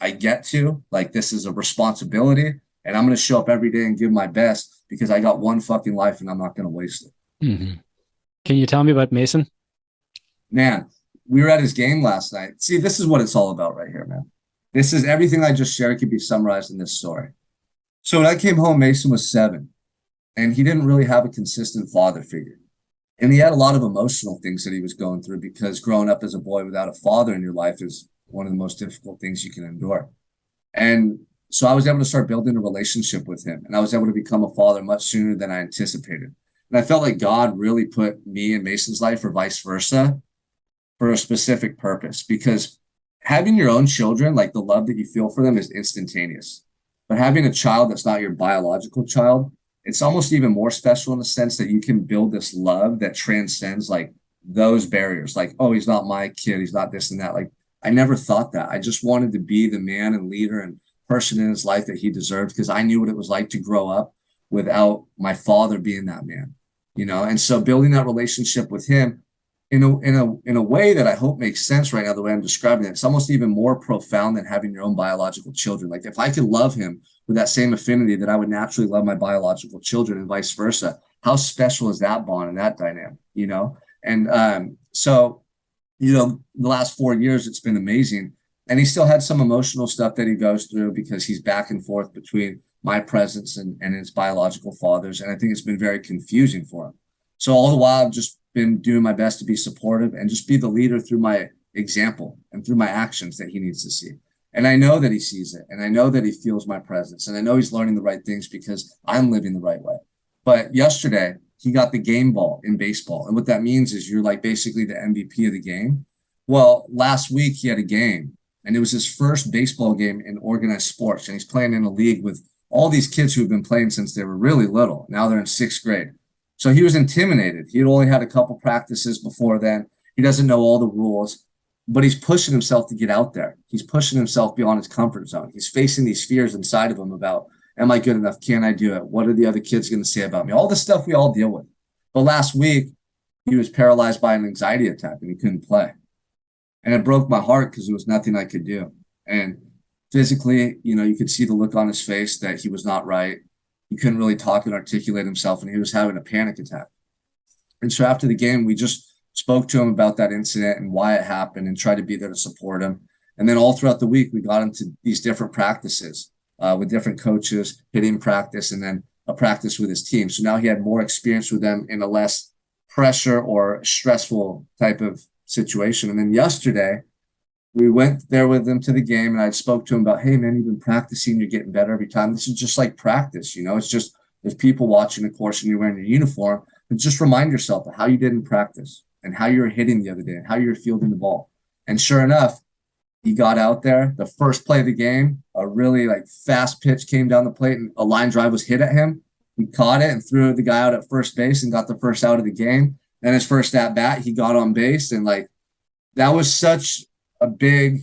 I get to, like, this is a responsibility and I'm going to show up every day and give my best because I got one fucking life and I'm not going to waste it. Mm-hmm. Can you tell me about Mason? Man, we were at his game last night. See, this is what it's all about right here, man. This is everything I just shared could be summarized in this story. So when I came home, Mason was 7 and he didn't really have a consistent father figure. And he had a lot of emotional things that he was going through because growing up as a boy without a father in your life is one of the most difficult things you can endure. And so I was able to start building a relationship with him and I was able to become a father much sooner than I anticipated. And I felt like God really put me in Mason's life or vice versa for a specific purpose because having your own children, like the love that you feel for them is instantaneous. But having a child that's not your biological child, it's almost even more special in the sense that you can build this love that transcends like those barriers. Like, oh, he's not my kid. He's not this and that. Like, I never thought that. I just wanted to be the man and leader and person in his life that he deserved because I knew what it was like to grow up without my father being that man, you know? And so building that relationship with him in a way that I hope makes sense right now, the way I'm describing it, it's almost even more profound than having your own biological children. Like if I could love him with that same affinity that I would naturally love my biological children and vice versa, how special is that bond and that dynamic, you know? And so, you know, the last 4 years, it's been amazing. And he still had some emotional stuff that he goes through because he's back and forth between my presence and his biological father's. And I think it's been very confusing for him. So all the while, I've just been doing my best to be supportive and just be the leader through my example and through my actions that he needs to see. And I know that he sees it. And I know that he feels my presence. And I know he's learning the right things because I'm living the right way. But yesterday, he got the game ball in baseball. And what that means is you're like basically the MVP of the game. Well, last week he had a game. And it was his first baseball game in organized sports. And he's playing in a league with all these kids who have been playing since they were really little. Now they're in 6th grade. So he was intimidated. He had only had a couple practices before then. He doesn't know all the rules, but he's pushing himself to get out there. He's pushing himself beyond his comfort zone. He's facing these fears inside of him about, am I good enough? Can I do it? What are the other kids going to say about me? All the stuff we all deal with. But last week, he was paralyzed by an anxiety attack and he couldn't play. And it broke my heart because there was nothing I could do. And physically, you know, you could see the look on his face that he was not right. He couldn't really talk and articulate himself, and he was having a panic attack. And so after the game, we just spoke to him about that incident and why it happened and tried to be there to support him. And then all throughout the week, we got into these different practices with different coaches, hitting practice, and then a practice with his team. So now he had more experience with them in a less pressure or stressful type of situation. And then yesterday, we went there with him to the game and I spoke to him about, hey man, you've been practicing, you're getting better every time. This is just like practice, you know, it's just there's people watching the course and you're wearing your uniform, and just remind yourself of how you did in practice and how you were hitting the other day and how you were fielding the ball. And sure enough, he got out there. The first play of the game, a really like fast pitch came down the plate and a line drive was hit at him. He caught it and threw the guy out at first base and got the first out of the game. Then his first at bat, he got on base, and like that was such a big,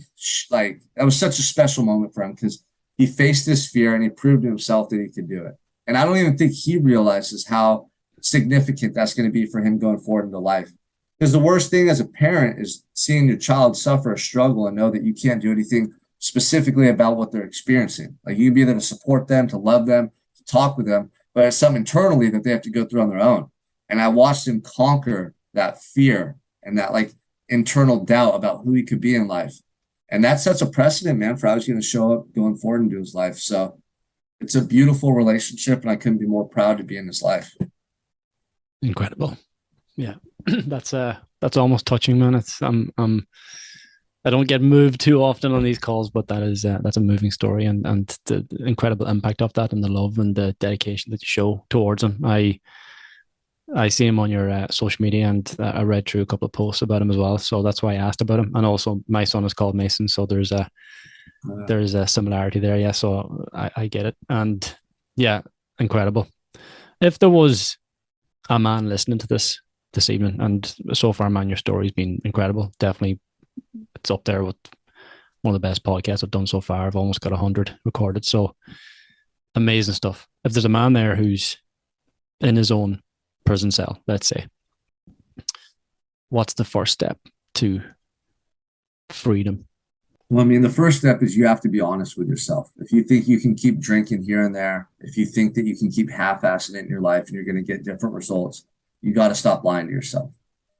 like that was such a special moment for him because he faced this fear and he proved to himself that he could do it. And I don't even think he realizes how significant that's going to be for him going forward into life. Because the worst thing as a parent is seeing your child suffer a struggle and know that you can't do anything specifically about what they're experiencing. Like you can be there to support them, to love them, to talk with them, but it's something internally that they have to go through on their own. And I watched him conquer that fear and that like internal doubt about who he could be in life. And that sets a precedent, man, for how he's going to show up going forward into his life. So it's a beautiful relationship, and I couldn't be more proud to be in his life. Incredible. Yeah. That's almost touching, man. It's I don't get moved too often on these calls, but that's a moving story, and the incredible impact of that, and the love and the dedication that you show towards him. I see him on your social media, and I read through a couple of posts about him as well, so that's why I asked about him. And also, my son is called Mason, so there's a similarity there. Yeah, so I get it, and yeah, incredible. If there was a man listening to this evening, and so far, man, your story's been incredible. Definitely, it's up there with one of the best podcasts I've done so far. I've almost got 100 recorded, so amazing stuff. If there's a man there who's in his own prison cell, let's say, what's the first step to freedom? Well, I mean, the first step is you have to be honest with yourself. If you think you can keep drinking here and there, if you think that you can keep half-assing it in your life and you're going to get different results, you got to stop lying to yourself.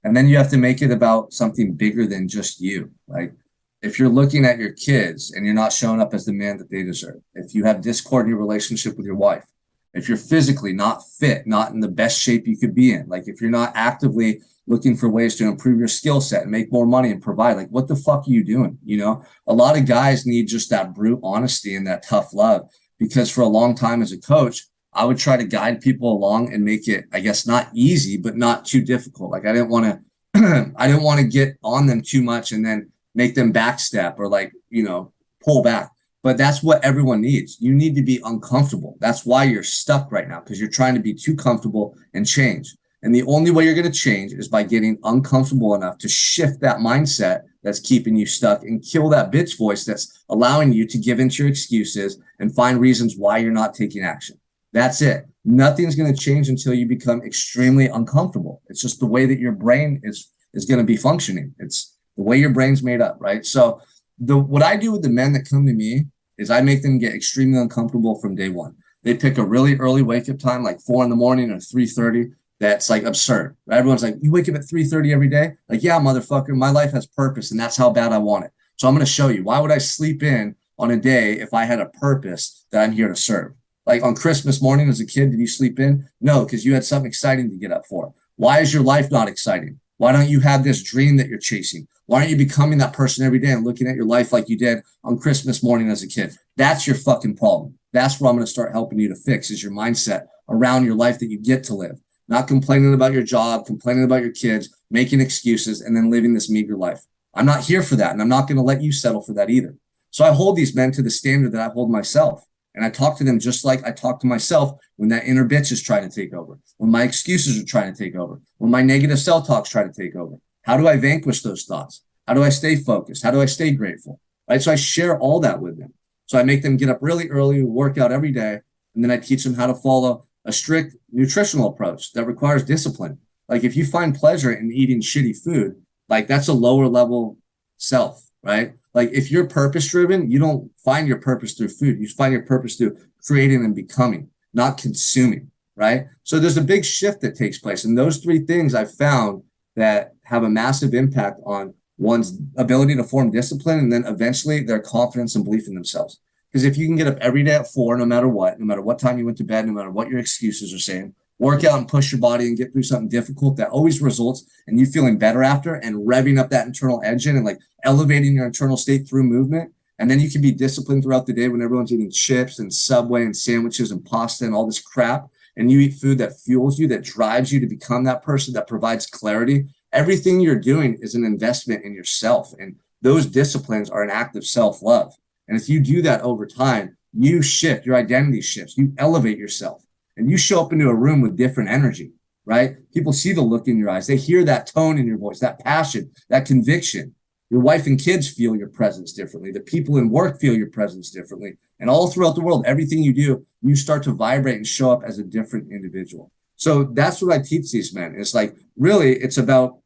And then you have to make it about something bigger than just you. Like if you're looking at your kids and you're not showing up as the man that they deserve, if you have discord in your relationship with your wife, if you're physically not fit, not in the best shape you could be in, like if you're not actively looking for ways to improve your skill set and make more money and provide, like what the fuck are you doing? You know, a lot of guys need just that brute honesty and that tough love, because for a long time as a coach, I would try to guide people along and make it, I guess, not easy, but not too difficult. Like I didn't want to get on them too much and then make them backstep or like, you know, pull back. But that's what everyone needs. You need to be uncomfortable. That's why you're stuck right now, because you're trying to be too comfortable and change. And the only way you're going to change is by getting uncomfortable enough to shift that mindset that's keeping you stuck and kill that bitch voice that's allowing you to give into your excuses and find reasons why you're not taking action. That's it. Nothing's going to change until you become extremely uncomfortable. It's just the way that your brain is going to be functioning. It's the way your brain's made up, right? So what I do with the men that come to me is I make them get extremely uncomfortable from day one. They pick a really early wake-up time, like 4 a.m. or 3:30. That's like absurd. Right? Everyone's like, you wake up at 3:30 every day? Like, yeah, motherfucker, my life has purpose, and that's how bad I want it. So I'm going to show you. Why would I sleep in on a day if I had a purpose that I'm here to serve? Like on Christmas morning as a kid, did you sleep in? No, because you had something exciting to get up for. Why is your life not exciting? Why don't you have this dream that you're chasing? Why aren't you becoming that person every day and looking at your life like you did on Christmas morning as a kid? That's your fucking problem. That's what I'm going to start helping you to fix, is your mindset around your life that you get to live. Not complaining about your job, complaining about your kids, making excuses, and then living this meager life. I'm not here for that, and I'm not going to let you settle for that either. So I hold these men to the standard that I hold myself. And I talk to them just like I talk to myself when that inner bitch is trying to take over, when my excuses are trying to take over, when my negative self-talks try to take over. How do I vanquish those thoughts? How do I stay focused? How do I stay grateful? Right? So I share all that with them. So I make them get up really early, work out every day, and then I teach them how to follow a strict nutritional approach that requires discipline. Like if you find pleasure in eating shitty food, like that's a lower level self, right? Like if you're purpose driven, you don't find your purpose through food. You find your purpose through creating and becoming, not consuming, right? So there's a big shift that takes place. And those three things I've found that have a massive impact on one's ability to form discipline and then eventually their confidence and belief in themselves. Because if you can get up every day at 4, no matter what time you went to bed, no matter what your excuses are saying, work out and push your body and get through something difficult, that always results in you feeling better after and revving up that internal engine and like elevating your internal state through movement. And then you can be disciplined throughout the day when everyone's eating chips and Subway and sandwiches and pasta and all this crap. and you eat food that fuels you, that drives you to become that person, that provides clarity, everything you're doing is an investment in yourself. And those disciplines are an act of self-love. And if you do that over time, you shift, your identity shifts, you elevate yourself, and you show up into a room with different energy, right? People see the look in your eyes. They hear that tone in your voice, that passion, that conviction. Your wife and kids feel your presence differently. The people in work feel your presence differently. And all throughout the world, everything you do, you start to vibrate and show up as a different individual. So that's what I teach these men. It's like, really, it's about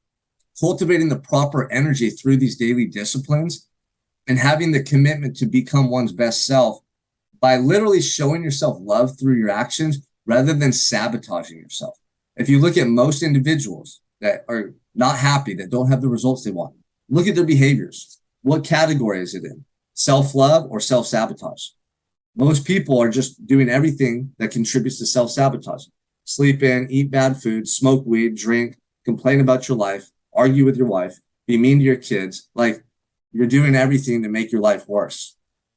cultivating the proper energy through these daily disciplines and having the commitment to become one's best self by literally showing yourself love through your actions rather than sabotaging yourself. If you look at most individuals that are not happy, that don't have the results they want, look at their behaviors. What category is it in? Self-love or self-sabotage? Most people are just doing everything that contributes to self-sabotage. Sleep in, eat bad food, smoke weed, drink, complain about your life, argue with your wife, be mean to your kids. Like, you're doing everything to make your life worse.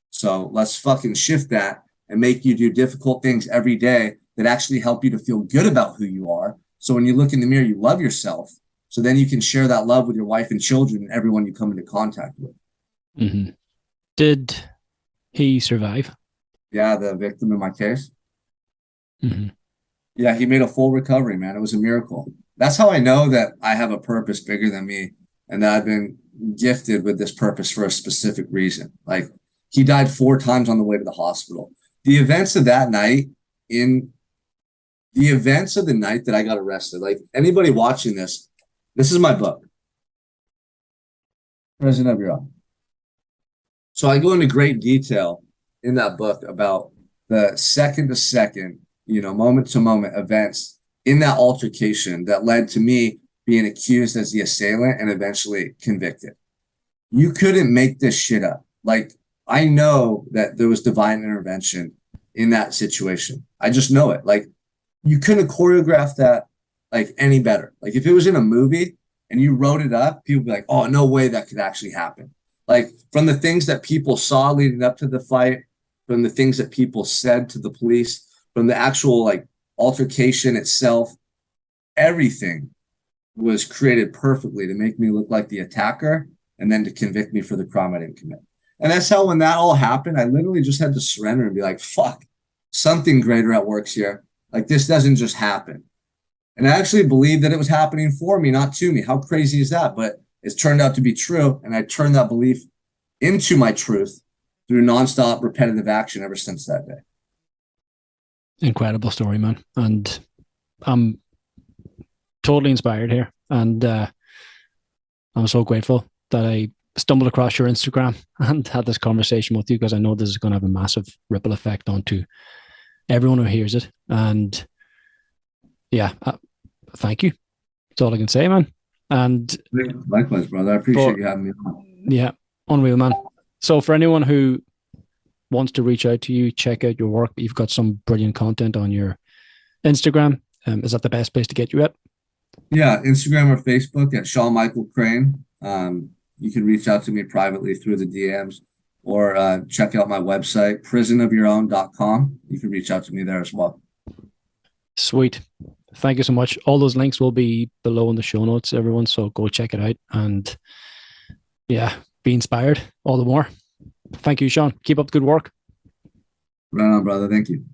So let's fucking shift that and make you do difficult things every day that actually help you to feel good about who you are. So when you look in the mirror, you love yourself. So then you can share that love with your wife and children and everyone you come into contact with. Mm-hmm. Did he survive? Yeah, the victim in my case. Mm-hmm. Yeah, he made a full recovery, man. It was a miracle. That's how I know that I have a purpose bigger than me and that I've been gifted with this purpose for a specific reason. Like, he died 4 times on the way to the hospital. The events of that night, in the events of the night that I got arrested, like, anybody watching this is my book, President of Your Own. So I go into great detail in that book about the second to second, moment to moment events in that altercation that led to me being accused as the assailant and eventually convicted. You couldn't make this shit up. Like, I know that there was divine intervention in that situation. I just know it. Like, you couldn't choreograph that like any better. Like, if it was in a movie and you wrote it up, people would be like, oh, no way that could actually happen. Like, from the things that people saw leading up to the fight, from the things that people said to the police, from the actual like altercation itself, everything was created perfectly to make me look like the attacker and then to convict me for the crime I didn't commit. And that's how, when that all happened, I literally just had to surrender and be like, fuck, something greater at work here. Like, this doesn't just happen. And I actually believed that it was happening for me, not to me. How crazy is that? But it's turned out to be true. And I turned that belief into my truth through nonstop repetitive action ever since that day. Incredible story, man. And I'm totally inspired here. And I'm so grateful that I stumbled across your Instagram and had this conversation with you, because I know this is going to have a massive ripple effect onto everyone who hears it. And yeah, thank you. That's all I can say, man. And likewise, brother. I appreciate you having me on. Yeah, unreal, man. So for anyone who wants to reach out to you, check out your work. You've got some brilliant content on your Instagram. Is that the best place to get you at? Yeah, Instagram or Facebook at Shawn Michael Crane. You can reach out to me privately through the DMs, or check out my website, prisonofyourown.com. You can reach out to me there as well. Sweet. Thank you so much. All those links will be below in the show notes, everyone. So go check it out. And yeah, be inspired all the more. Thank you, Shawn. Keep up the good work. Right on, brother. Thank you.